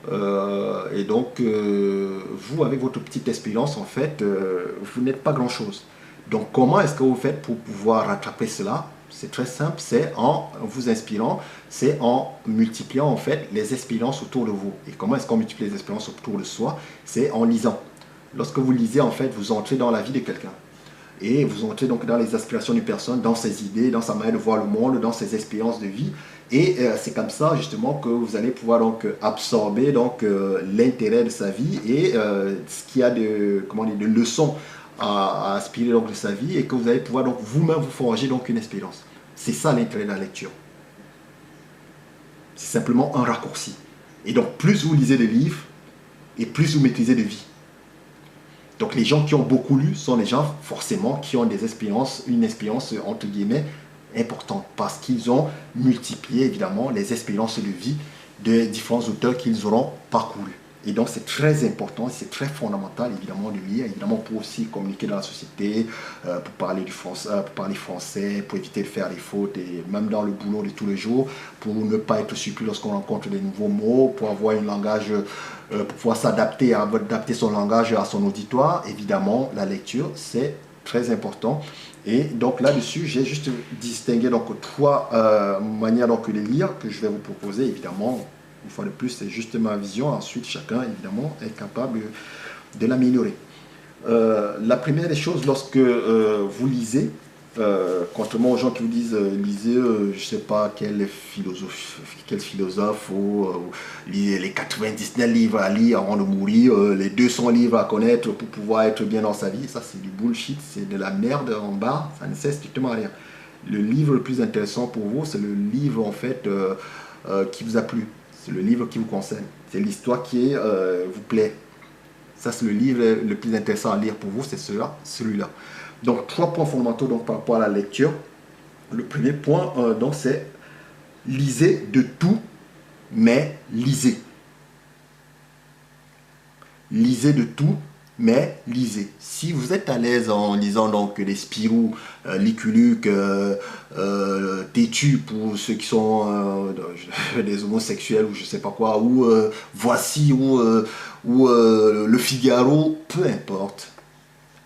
S1: Et donc vous avec votre petite expérience en fait, vous n'êtes pas grand chose. Donc comment est-ce que vous faites pour pouvoir rattraper cela? C'est très simple, c'est en vous inspirant, c'est en multipliant en fait les expériences autour de vous. Et comment est-ce qu'on multiplie les expériences autour de soi? C'est en lisant. Lorsque vous lisez en fait, vous entrez dans la vie de quelqu'un. Et vous entrez donc dans les aspirations d'une personne, dans ses idées, dans sa manière de voir le monde, dans ses expériences de vie. Et c'est comme ça justement que vous allez pouvoir donc absorber donc l'intérêt de sa vie et ce qu'il y a de, comment dire, de leçons à aspirer donc de sa vie et que vous allez pouvoir donc vous-même vous forger donc une expérience. C'est ça l'intérêt de la lecture. C'est simplement un raccourci. Et donc plus vous lisez de livres et plus vous maîtrisez de vie. Donc les gens qui ont beaucoup lu sont les gens forcément qui ont des expériences, une expérience entre guillemets importante parce qu'ils ont multiplié évidemment les expériences de vie des différents auteurs qu'ils auront parcourus. Et donc c'est très important, c'est très fondamental évidemment de lire, évidemment pour aussi communiquer dans la société, pour parler du français, pour parler français, pour éviter de faire des fautes et même dans le boulot de tous les jours, pour ne pas être surpris lorsqu'on rencontre des nouveaux mots, pour avoir un langage, pour pouvoir s'adapter, adapter son langage à son auditoire. Évidemment, la lecture c'est très important. Et donc là-dessus, j'ai juste distingué donc trois manières donc de lire que je vais vous proposer évidemment. Une fois de plus, c'est juste ma vision. Ensuite, chacun, évidemment, est capable de l'améliorer. La première des choses, lorsque vous lisez, contrairement aux gens qui vous disent lisez, je ne sais pas quel philosophe ou lisez les 99 livres à lire avant de mourir, les 200 livres à connaître pour pouvoir être bien dans sa vie, ça c'est du bullshit, c'est de la merde en bas, ça ne sert strictement à rien. Le livre le plus intéressant pour vous, c'est le livre en fait qui vous a plu. C'est le livre qui vous concerne. C'est l'histoire qui vous plaît. Ça, c'est le livre le plus intéressant à lire pour vous, c'est celui-là. Donc, trois points fondamentaux donc, par rapport à la lecture. Le premier point, donc, c'est lisez de tout, mais lisez. Lisez de tout, mais lisez. Si vous êtes à l'aise en lisant donc les Spirou, Lucky Luke, Têtu pour ceux qui sont des homosexuels ou je sais pas quoi, ou Voici ou Le Figaro, peu importe.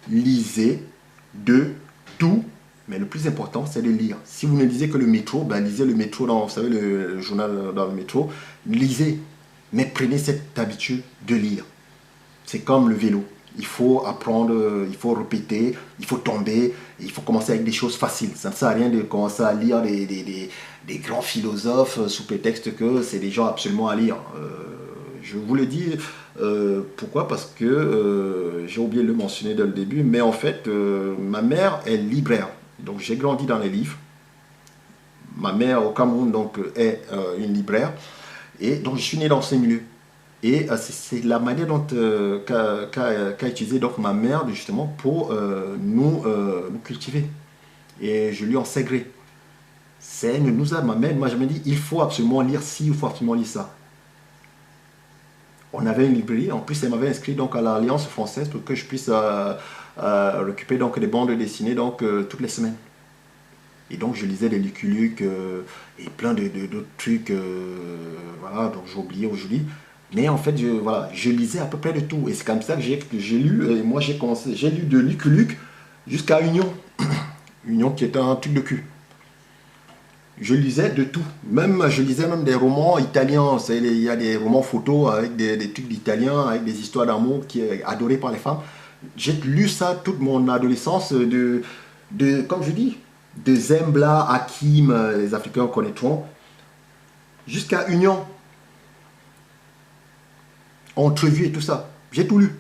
S1: Lisez de tout, Mais le plus important, c'est de lire. Si vous ne lisez que le métro, ben lisez le métro, vous savez, le journal dans le métro. Lisez, mais prenez cette habitude de lire. C'est comme le vélo. Il faut apprendre, il faut répéter, il faut tomber, il faut commencer avec des choses faciles. Ça ne sert à rien de commencer à lire des grands philosophes sous prétexte que c'est des gens absolument à lire. Je vous le dis, pourquoi? Parce que j'ai oublié de le mentionner dès le début, mais en fait, ma mère est libraire. Donc j'ai grandi dans les livres. Ma mère au Cameroun donc, est une libraire. Et donc je suis né dans ce milieu. Et c'est la manière dont qu'a utilisé donc ma mère justement pour nous cultiver. Et je lui en sais gré. Ma mère m'a jamais dit il faut absolument lire ci, il faut absolument lire ça. On avait une librairie, en plus elle m'avait inscrit donc à l'Alliance française pour que je puisse récupérer donc des bandes dessinées donc toutes les semaines. Et donc je lisais des Lucky Luke et plein d'autres trucs, voilà, donc j'ai oublié aujourd'hui. Mais en fait, voilà, je lisais à peu près de tout. Et c'est comme ça que j'ai lu, et moi j'ai lu de Lucky Luke jusqu'à Union. Union qui était un truc de cul. Je lisais de tout. Je lisais même des romans italiens. Il y a des romans photos avec des trucs d'italiens, avec des histoires d'amour qui est adorées par les femmes. J'ai lu ça toute mon adolescence comme je dis, de Zembla, Hakim, les Africains connaîtront, jusqu'à Union, Entrevue et tout ça. J'ai tout lu.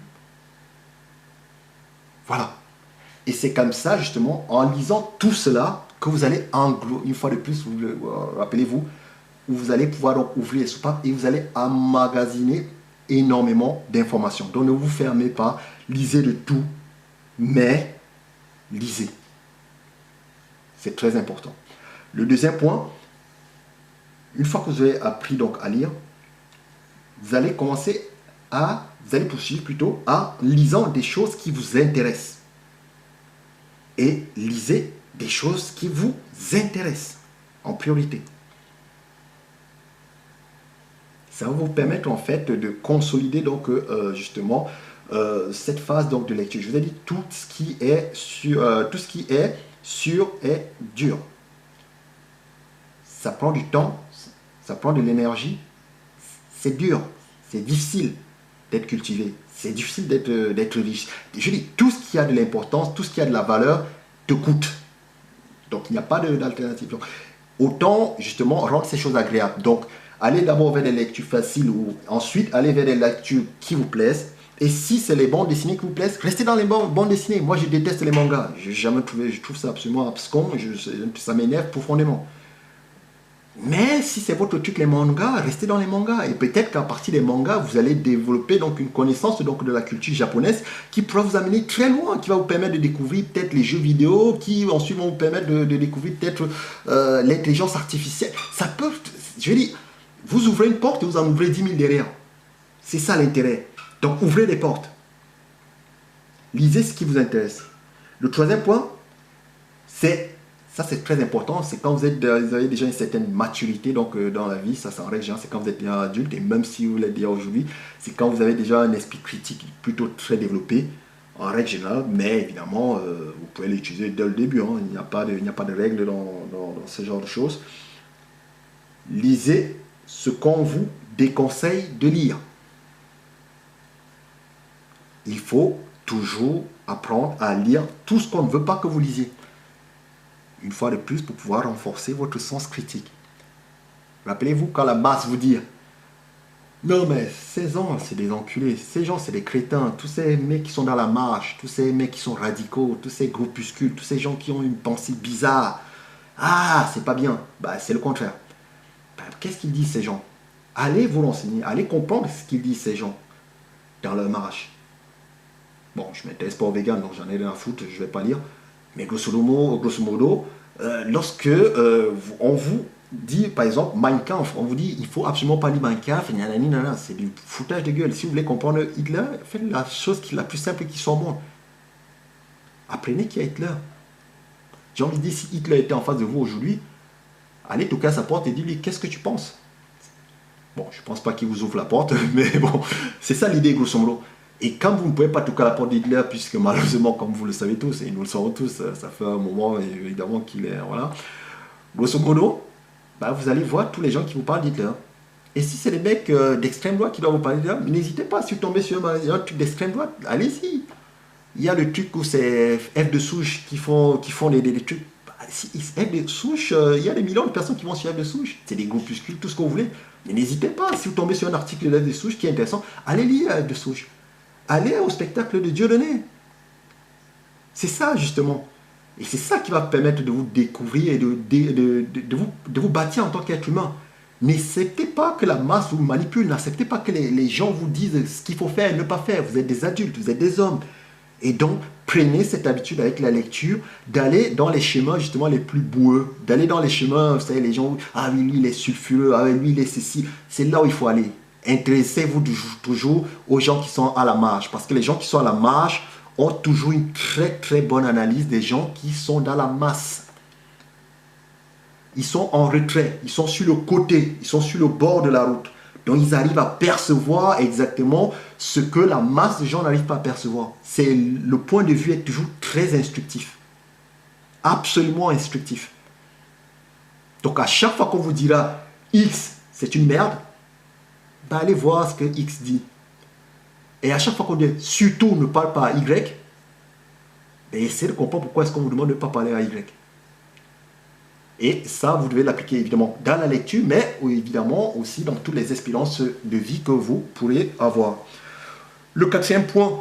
S1: Voilà. Et c'est comme ça, justement, en lisant tout cela, que vous allez une fois de plus, rappelez-vous, où vous allez pouvoir donc ouvrir les soupapes et vous allez emmagasiner énormément d'informations. Donc ne vous fermez pas, lisez de tout, mais lisez. C'est très important. Le deuxième point, une fois que vous avez appris donc à lire, vous allez poursuivre plutôt en lisant des choses qui vous intéressent. Et lisez des choses qui vous intéressent en priorité. Ça va vous permettre en fait de consolider donc justement cette phase donc de lecture. Je vous ai dit tout ce qui est sûr est dur. Ça prend du temps, ça prend de l'énergie, c'est dur, c'est difficile d'être cultivé, c'est difficile d'être riche. Je dis, tout ce qui a de l'importance, tout ce qui a de la valeur, te coûte. Donc, il n'y a pas d'alternative. Autant, justement, rendre ces choses agréables. Donc, allez d'abord vers des lectures faciles ou ensuite, allez vers des lectures qui vous plaisent. Et si c'est les bandes dessinées qui vous plaisent, restez dans les bandes dessinées. Moi, je déteste les mangas. Je trouve ça absolument abscon. Ça m'énerve profondément. Mais si c'est votre truc les mangas, restez dans les mangas. Et peut-être qu'à partir des mangas, vous allez développer donc une connaissance donc de la culture japonaise qui pourra vous amener très loin, qui va vous permettre de découvrir peut-être les jeux vidéo, qui ensuite vont vous permettre de découvrir peut-être l'intelligence artificielle. Ça peut, je dis, vous ouvrez une porte et vous en ouvrez 10 000 derrière. C'est ça l'intérêt. Donc ouvrez les portes. Lisez ce qui vous intéresse. Le troisième point, ça c'est très important, c'est quand vous avez déjà une certaine maturité donc, dans la vie, ça c'est en règle générale, c'est quand vous êtes bien adulte, et même si vous l'êtes déjà aujourd'hui, c'est quand vous avez déjà un esprit critique plutôt très développé, en règle générale, mais évidemment, vous pouvez l'utiliser dès le début, hein. Il n'y a pas de règles dans ce genre de choses. Lisez ce qu'on vous déconseille de lire. Il faut toujours apprendre à lire tout ce qu'on ne veut pas que vous lisiez. Une fois de plus, pour pouvoir renforcer votre sens critique. Rappelez-vous quand la masse vous dit « Non mais ces gens, c'est des enculés, ces gens, c'est des crétins, tous ces mecs qui sont dans la marche, tous ces mecs qui sont radicaux, tous ces groupuscules, tous ces gens qui ont une pensée bizarre. Ah, c'est pas bien. » Bah, c'est le contraire. Bah, qu'est-ce qu'ils disent ces gens? Allez vous renseigner, allez comprendre ce qu'ils disent ces gens dans leur marche. Bon, je ne m'intéresse pas aux véganes, donc j'en ai rien à foutre, je ne vais pas lire. Mais grosso modo, lorsque on vous dit, par exemple, Mein Kampf, on vous dit, il faut absolument pas lire Mein Kampf, c'est du foutage de gueule. Si vous voulez comprendre Hitler, faites la chose la plus simple qui soit bon. Apprenez qui est Hitler. J'ai envie de dire, si Hitler était en face de vous aujourd'hui, allez toquer à sa porte et dis-lui, qu'est-ce que tu penses? Bon, je ne pense pas qu'il vous ouvre la porte, mais bon, c'est ça l'idée, grosso modo. Et quand vous ne pouvez pas toquer à la porte d'Hitler, puisque malheureusement, comme vous le savez tous, et nous le savons tous, ça fait un moment évidemment qu'il est... Voilà. Grosso modo, bah, vous allez voir tous les gens qui vous parlent d'Hitler. Et si c'est des mecs d'extrême droite qui doivent vous parler d'Hitler, n'hésitez pas, si vous tombez sur un truc d'extrême droite, allez-y. Il y a le truc où c'est F de souche qui font des trucs. Bah, si F de souche, il y a des millions de personnes qui vont sur F de souche. C'est des groupuscules, tout ce que vous voulez. Mais n'hésitez pas, si vous tombez sur un article de F de souche qui est intéressant, allez lire F de souche. Allez au spectacle de Dieudonné. C'est ça, justement. Et c'est ça qui va permettre de vous découvrir et de vous bâtir en tant qu'être humain. N'acceptez pas que la masse vous manipule. N'acceptez pas que les gens vous disent ce qu'il faut faire et ne pas faire. Vous êtes des adultes, vous êtes des hommes. Et donc, prenez cette habitude avec la lecture d'aller dans les chemins justement les plus boueux. D'aller dans les chemins, vous savez, les gens, ah oui, lui il est sulfureux, ah oui, lui il est ceci. C'est là où il faut aller. Intéressez-vous toujours aux gens qui sont à la marge. Parce que les gens qui sont à la marge ont toujours une très très bonne analyse des gens qui sont dans la masse. Ils sont en retrait, ils sont sur le côté, ils sont sur le bord de la route. Donc ils arrivent à percevoir exactement ce que la masse de gens n'arrive pas à percevoir. Le point de vue est toujours très instructif. Absolument instructif. Donc à chaque fois qu'on vous dira X, c'est une merde, ben allez voir ce que X dit. Et à chaque fois qu'on dit surtout ne parle pas à Y, ben essayez de comprendre pourquoi est-ce qu'on vous demande de ne pas parler à Y. Et ça, vous devez l'appliquer évidemment dans la lecture, mais évidemment aussi dans toutes les expériences de vie que vous pourrez avoir. Le quatrième point,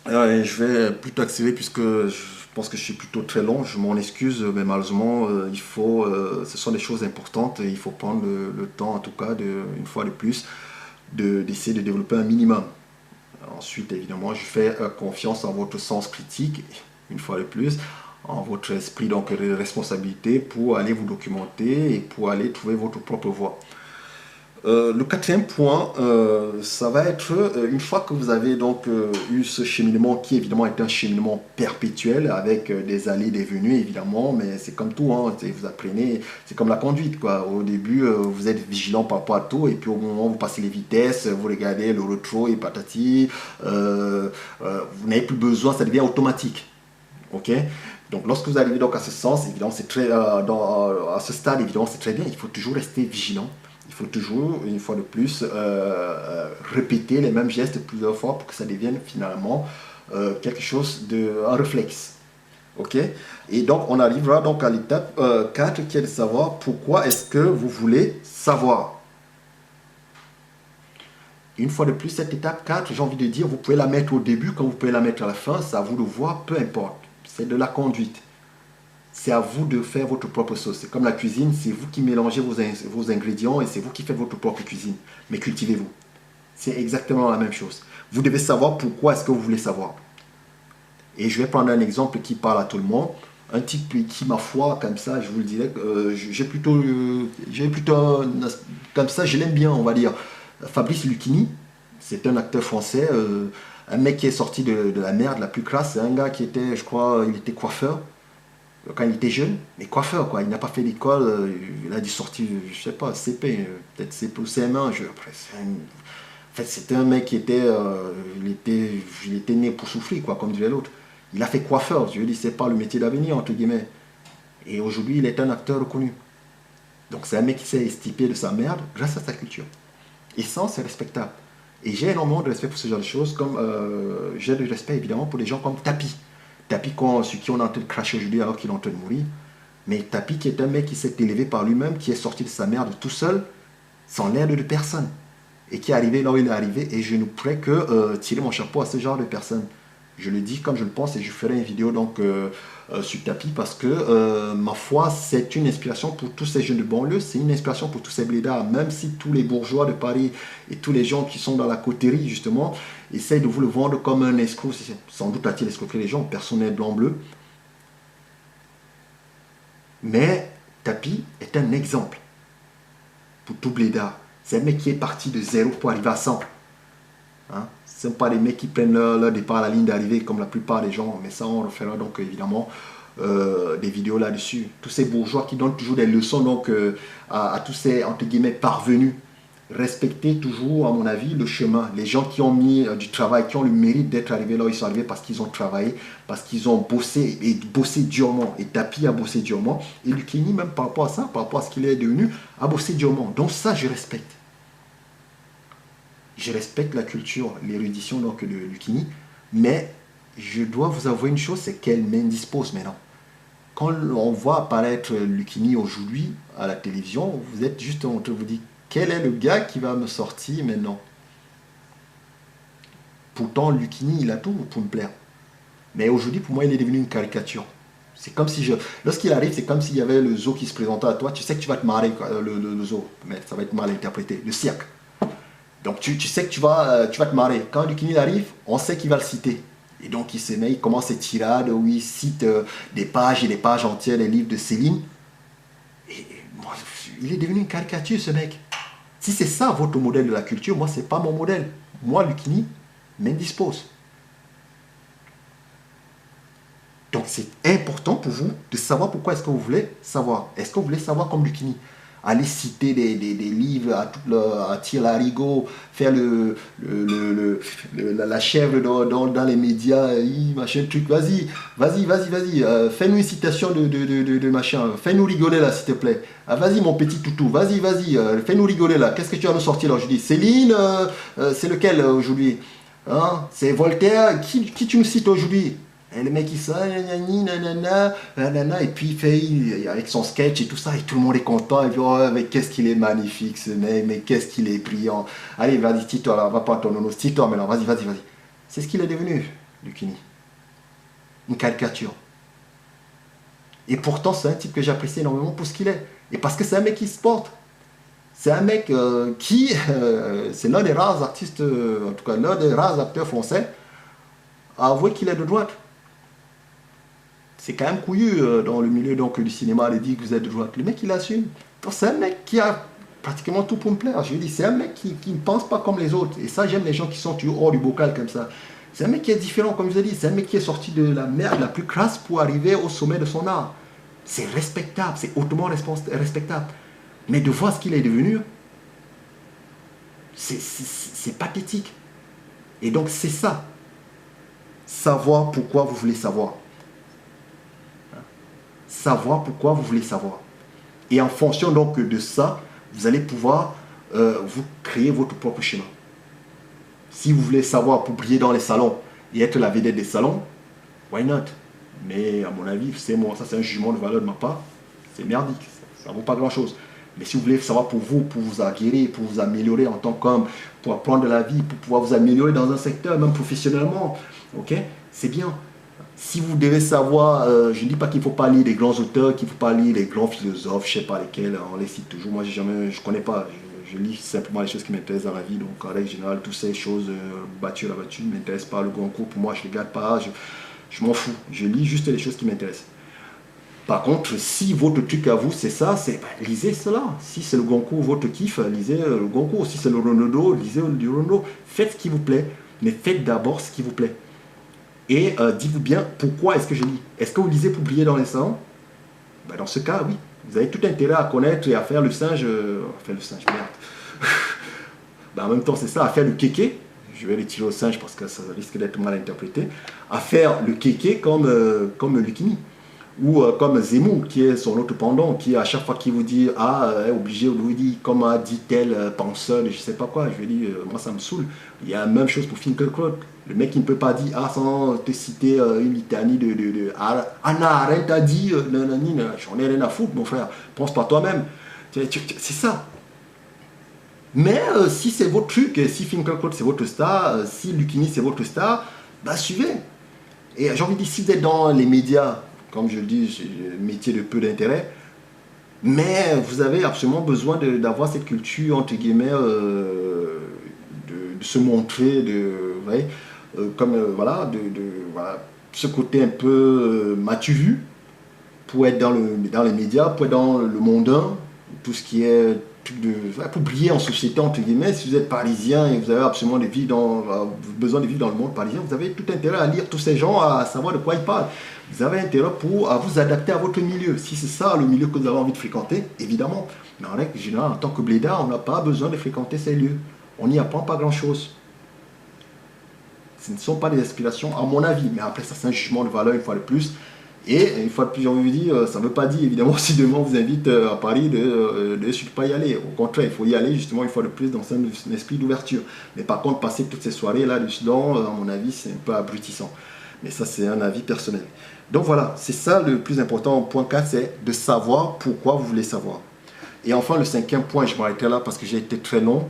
S1: je vais plutôt accélérer puisque je pense que je suis plutôt très long, je m'en excuse, mais malheureusement, ce sont des choses importantes et il faut prendre le temps, en tout cas, une fois de plus, d'essayer de développer un minimum. Ensuite, évidemment, je fais confiance en votre sens critique, une fois de plus, en votre esprit donc de responsabilité pour aller vous documenter et pour aller trouver votre propre voie. Le quatrième point, ça va être une fois que vous avez donc eu ce cheminement qui évidemment est un cheminement perpétuel avec des allées, des venues évidemment, mais c'est comme tout, hein, vous apprenez, c'est comme la conduite quoi. Au début, vous êtes vigilant par rapport à tout et puis au moment où vous passez les vitesses, vous regardez le rétro et patati, vous n'avez plus besoin, ça devient automatique. Ok. Donc lorsque vous arrivez donc à ce sens, évidemment c'est très à ce stade évidemment c'est très bien. Il faut toujours rester vigilant. Il faut toujours une fois de plus répéter les mêmes gestes plusieurs fois pour que ça devienne finalement quelque chose un réflexe. Ok. Et donc on arrivera donc à l'étape 4 qui est de savoir pourquoi est-ce que vous voulez savoir. Une fois de plus cette étape 4, j'ai envie de dire, vous pouvez la mettre au début comme vous pouvez la mettre à la fin, c'est à vous de voir, peu importe. C'est de la conduite. C'est à vous de faire votre propre sauce. C'est comme la cuisine, c'est vous qui mélangez vos ingrédients et c'est vous qui faites votre propre cuisine. Mais cultivez-vous. C'est exactement la même chose. Vous devez savoir pourquoi est-ce que vous voulez savoir. Et je vais prendre un exemple qui parle à tout le monde. Un type qui, ma foi, comme ça, je vous le dirais, j'ai plutôt comme ça, je l'aime bien, on va dire. Fabrice Lucchini, c'est un acteur français, un mec qui est sorti de la merde la plus crasse. C'est un gars qui était, je crois, il était coiffeur quand il était jeune, mais coiffeur quoi. Il n'a pas fait d'école, il a dû sortir, je sais pas, CP, peut-être CP ou CM1. En fait, c'était un mec qui était, il était né pour souffrir quoi, comme dirait l'autre. Il a fait coiffeur, je veux dire, c'est pas le métier d'avenir entre guillemets. Et aujourd'hui, il est un acteur reconnu. Donc c'est un mec qui s'est estipé de sa merde grâce à sa culture. Et ça, c'est respectable. Et j'ai énormément de respect pour ce genre de choses, comme j'ai du respect évidemment pour des gens comme Tapi. Tapi, sur qui on est en train de cracher aujourd'hui alors qu'il est en train de mourir. Mais Tapi qui est un mec qui s'est élevé par lui-même, qui est sorti de sa merde tout seul, sans l'aide de personne. Et qui est arrivé là où il est arrivé. Et je ne pourrais que tirer mon chapeau à ce genre de personnes. Je le dis comme je le pense et je ferai une vidéo donc sur Tapi parce que ma foi c'est une inspiration pour tous ces jeunes de banlieue, c'est une inspiration pour tous ces blédards, même si tous les bourgeois de Paris et tous les gens qui sont dans la coterie justement essayent de vous le vendre comme un escroc, sans doute a-t-il escroqué les gens, personne n'est blanc-bleu. Mais Tapi est un exemple pour tout blédard. C'est un mec qui est parti de zéro pour arriver à 100. Hein? Ce ne sont pas des mecs qui prennent leur départ à la ligne d'arrivée comme la plupart des gens, mais ça on refera donc évidemment des vidéos là-dessus. Tous ces bourgeois qui donnent toujours des leçons donc, à tous ces entre guillemets parvenus respectez toujours, à mon avis, le chemin. Les gens qui ont mis du travail, qui ont le mérite d'être arrivés là où ils sont arrivés parce qu'ils ont travaillé, parce qu'ils ont bossé et bossé durement. Et Tapi a bossé durement. Et Lucchini, même par rapport à ça, par rapport à ce qu'il est devenu, a bossé durement. Donc ça, je respecte. Je respecte la culture, l'érudition donc de Lucchini. Mais je dois vous avouer une chose, c'est qu'elle m'indispose maintenant. Quand on voit apparaître Lucchini aujourd'hui à la télévision, vous êtes juste en train de vous dire, quel est le gars qui va me sortir maintenant? Pourtant, Lucchini, il a tout pour me plaire. Mais aujourd'hui, pour moi, il est devenu une caricature. C'est comme si je... Lorsqu'il arrive, c'est comme s'il y avait le zoo qui se présentait à toi. Tu sais que tu vas te marrer, le zoo, mais ça va être mal interprété. Le cirque. Donc, tu sais que tu vas te marrer. Quand Lucchini arrive, on sait qu'il va le citer. Et donc, il se met, il commence ses tirades où il cite des pages et des pages entières des livres de Céline. Et moi, il est devenu une caricature, ce mec. Si c'est ça votre modèle de la culture, moi, ce n'est pas mon modèle. Moi, Lucchini m'indispose. Donc, c'est important pour vous de savoir pourquoi est-ce que vous voulez savoir. Est-ce que vous voulez savoir comme Lucchini? Aller citer des livres à tir larigot, faire la chèvre dans les médias, machin truc. Vas-y. Fais-nous une citation de machin. Fais-nous rigoler là, s'il te plaît. Ah, vas-y, mon petit toutou. Vas-y. Fais-nous rigoler là. Qu'est-ce que tu vas nous sortir là aujourd'hui? Céline, c'est lequel aujourd'hui? Hein? C'est Voltaire. Qui tu nous cites aujourd'hui? Et le mec il sort, nanana, et puis il fait avec son sketch et tout ça, et tout le monde est content, et puis oh, mais qu'est-ce qu'il est magnifique ce mec, mais qu'est-ce qu'il est brillant. Allez, vas-y, tire-toi là, va pas ton nono, tire-toi maintenant, vas-y. C'est ce qu'il est devenu, Lucchini. Une caricature. Et pourtant, c'est un type que j'apprécie énormément pour ce qu'il est. Et parce que c'est un mec qui se porte. C'est un mec c'est l'un des rares artistes, en tout cas l'un des rares acteurs français à avouer qu'il est de droite. C'est quand même couillu dans le milieu donc, du cinéma de dire que vous êtes de droite. Le mec, il assume. C'est un mec qui a pratiquement tout pour me plaire. Je dis, c'est un mec qui ne pense pas comme les autres. Et ça, j'aime les gens qui sont toujours hors du bocal comme ça. C'est un mec qui est différent, comme je vous ai dit. C'est un mec qui est sorti de la merde la plus crasse pour arriver au sommet de son art. C'est respectable, c'est hautement respectable. Mais de voir ce qu'il est devenu, c'est pathétique. Et donc, c'est ça. Savoir pourquoi vous voulez savoir. Savoir pourquoi vous voulez savoir. Et en fonction donc de ça, vous allez pouvoir vous créer votre propre schéma. Si vous voulez savoir pour briller dans les salons et être la vedette des salons, why not? Mais à mon avis, c'est moi, ça c'est un jugement de valeur de ma part, c'est merdique, ça ne vaut pas grand chose. Mais si vous voulez savoir pour vous, pour vous aguerrir, pour vous améliorer en tant qu'homme, pour apprendre de la vie, pour pouvoir vous améliorer dans un secteur, même professionnellement, ok, c'est bien. Si vous devez savoir, je ne dis pas qu'il ne faut pas lire des grands auteurs, qu'il ne faut pas lire des grands philosophes, je ne sais pas lesquels, on les cite toujours. Moi, je ne connais pas. Je lis simplement les choses qui m'intéressent dans la vie. Donc, en règle générale, toutes ces choses battues à la battue ne m'intéressent pas. Le Goncourt, pour moi, je ne les garde pas. Je m'en fous. Je lis juste les choses qui m'intéressent. Par contre, si votre truc à vous, c'est ça, lisez cela. Si c'est le Goncourt, votre kiff, lisez le Goncourt. Si c'est le Renaudot, lisez le Renaudot. Faites ce qui vous plaît, mais faites d'abord ce qui vous plaît. Et dites-vous bien, pourquoi est-ce que je lis? Est-ce que vous lisez pour briller dans les salons? Ben, dans ce cas, oui. Vous avez tout intérêt à connaître et à faire le singe. Merde. Ben, en même temps, c'est ça, à faire le kéké. Je vais retirer au singe parce que ça risque d'être mal interprété. À faire le kéké comme Lucchini. Ou comme Zemmour, qui est son autre pendant, qui à chaque fois qu'il vous dit, est obligé de vous dire, comme a dit tel penseur, je ne sais pas quoi, je lui dis, moi ça me saoule. Il y a la même chose pour Finkielkraut. Le mec qui ne peut pas dire, sans te citer une litanie de Anna Arendt a dit, j'en ai rien à foutre, mon frère, pense pas toi-même. C'est ça. Mais si c'est votre truc, si Finkielkraut c'est votre star, si Lucchini c'est votre star, bah suivez. Et j'ai envie de dire, si vous êtes dans les médias, comme je le dis, c'est un métier de peu d'intérêt, mais vous avez absolument besoin d'avoir cette culture, entre guillemets, de se montrer, vous voyez, voilà, ce côté un peu m'as-tu vu, pour être dans les médias, pour être dans le mondain, tout ce qui est pour briller en société, entre guillemets. Si vous êtes parisien et vous avez absolument besoin de vivre dans le monde parisien, vous avez tout intérêt à lire tous ces gens, à savoir de quoi ils parlent. Vous avez intérêt à vous adapter à votre milieu. Si c'est ça le milieu que vous avez envie de fréquenter, évidemment. Mais en règle générale, en tant que blédard, on n'a pas besoin de fréquenter ces lieux. On n'y apprend pas grand-chose. Ce ne sont pas des aspirations, à mon avis. Mais après, ça, c'est un jugement de valeur, une fois de plus. Et une fois de plus, j'ai envie de dire, ça ne veut pas dire, évidemment, si demain on vous invite à Paris, de ne surtout pas y aller. Au contraire, il faut y aller, justement, une fois de plus, dans un esprit d'ouverture. Mais par contre, passer toutes ces soirées-là, dedans, à mon avis, c'est un peu abrutissant. Mais ça, c'est un avis personnel. Donc voilà, c'est ça le plus important. Point 4, c'est de savoir pourquoi vous voulez savoir. Et enfin, le 5e point, je m'arrêterai là parce que j'ai été très long,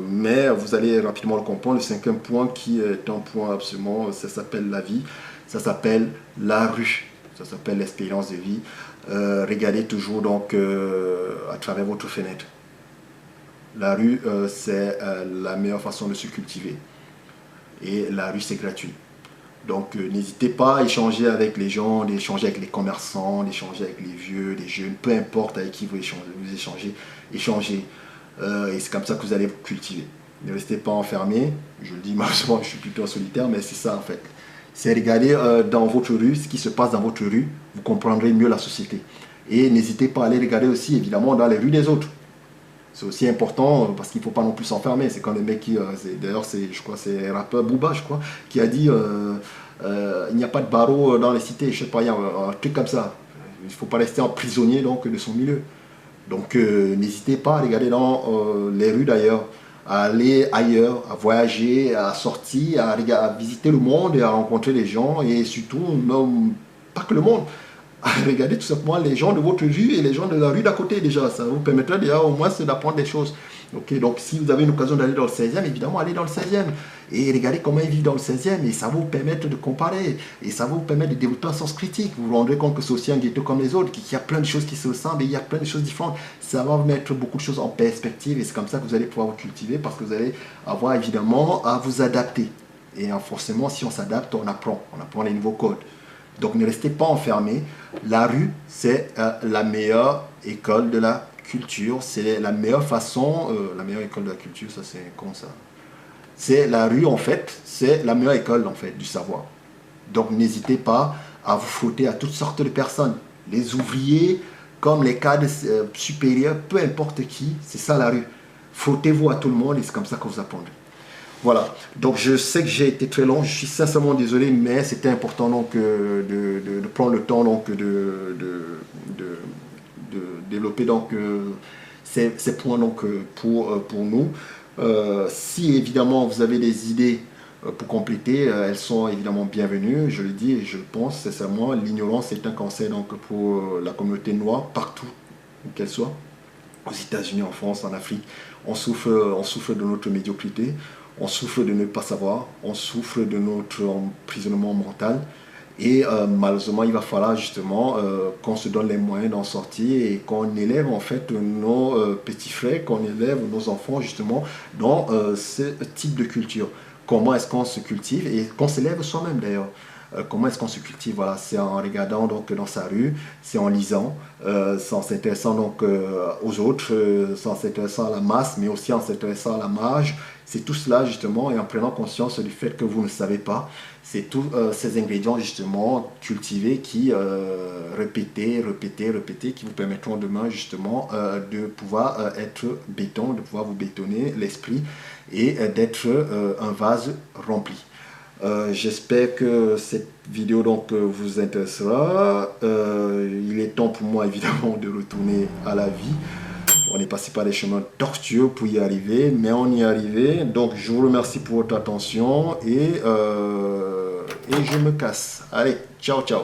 S1: mais vous allez rapidement le comprendre. Le 5e point qui est un point absolument, ça s'appelle la vie, ça s'appelle la rue, ça s'appelle l'expérience de vie. Regardez toujours donc à travers votre fenêtre. La rue, c'est la meilleure façon de se cultiver. Et la rue, c'est gratuit. Donc n'hésitez pas à échanger avec les gens, d'échanger avec les commerçants, d'échanger avec les vieux, les jeunes, peu importe avec qui vous échangez. Et c'est comme ça que vous allez vous cultiver. Ne restez pas enfermés. Je le dis malheureusement, je suis plutôt solitaire, mais c'est ça en fait. C'est regarder dans votre rue, ce qui se passe dans votre rue, vous comprendrez mieux la société. Et n'hésitez pas à aller regarder aussi évidemment dans les rues des autres. C'est aussi important parce qu'il ne faut pas non plus s'enfermer. C'est quand le mec qui, d'ailleurs, je crois, c'est rappeur Booba, je crois, qui a dit il n'y a pas de barreau dans les cités, je sais pas, il y a un truc comme ça. Il ne faut pas rester en prisonnier donc, de son milieu. Donc n'hésitez pas à regarder dans les rues d'ailleurs, à aller ailleurs, à voyager, à sortir, à visiter le monde et à rencontrer les gens et surtout, même, pas que le monde. Regardez tout simplement les gens de votre rue et les gens de la rue d'à côté déjà. Ça vous permettra déjà au moins d'apprendre des choses. Okay, donc si vous avez une occasion d'aller dans le 16e, évidemment allez dans le 16e. Et regardez comment ils vivent dans le 16e et ça va vous permettre de comparer. Et ça va vous permettre de développer un sens critique. Vous vous rendrez compte que c'est aussi un ghetto comme les autres, qu'il y a plein de choses qui se ressemblent et il y a plein de choses différentes. Ça va vous mettre beaucoup de choses en perspective et c'est comme ça que vous allez pouvoir vous cultiver parce que vous allez avoir évidemment à vous adapter. Et forcément, si on s'adapte, on apprend les nouveaux codes. Donc ne restez pas enfermés. La rue, c'est la meilleure école de la culture. C'est la meilleure façon, la meilleure école de la culture, ça c'est comme ça. C'est la rue en fait, c'est la meilleure école en fait du savoir. Donc n'hésitez pas à vous frotter à toutes sortes de personnes. Les ouvriers, comme les cadres supérieurs, peu importe qui, c'est ça la rue. Frottez-vous à tout le monde et c'est comme ça que vous apprendrez. Voilà, donc je sais que j'ai été très long, je suis sincèrement désolé, mais c'était important donc, de prendre le temps donc, de développer donc, ces points donc, pour nous. Si évidemment vous avez des idées pour compléter, elles sont évidemment bienvenues, je le dis et je le pense sincèrement, l'ignorance est un cancer donc, pour la communauté noire, partout où qu'elle soit, aux États-Unis, en France, en Afrique, on souffre de notre médiocrité. On souffre de ne pas savoir, on souffre de notre emprisonnement mental et malheureusement il va falloir justement qu'on se donne les moyens d'en sortir et qu'on élève en fait nos petits frères, qu'on élève nos enfants justement dans ce type de culture. Comment est-ce qu'on se cultive et qu'on s'élève soi-même d'ailleurs. Comment est-ce qu'on se cultive? Voilà, c'est en regardant donc dans sa rue, c'est en lisant, en s'intéressant donc aux autres, en s'intéressant à la masse, mais aussi en s'intéressant à la marge. C'est tout cela justement et en prenant conscience du fait que vous ne savez pas. C'est tous ces ingrédients justement cultivés qui répétés, qui vous permettront demain justement de pouvoir être béton, de pouvoir vous bétonner l'esprit et d'être un vase rempli. J'espère que cette vidéo donc vous intéressera. Il est temps pour moi évidemment de retourner à la vie. On est passé par des chemins tortueux pour y arriver, mais on y est arrivé. Donc je vous remercie pour votre attention et je me casse. Allez, ciao ciao.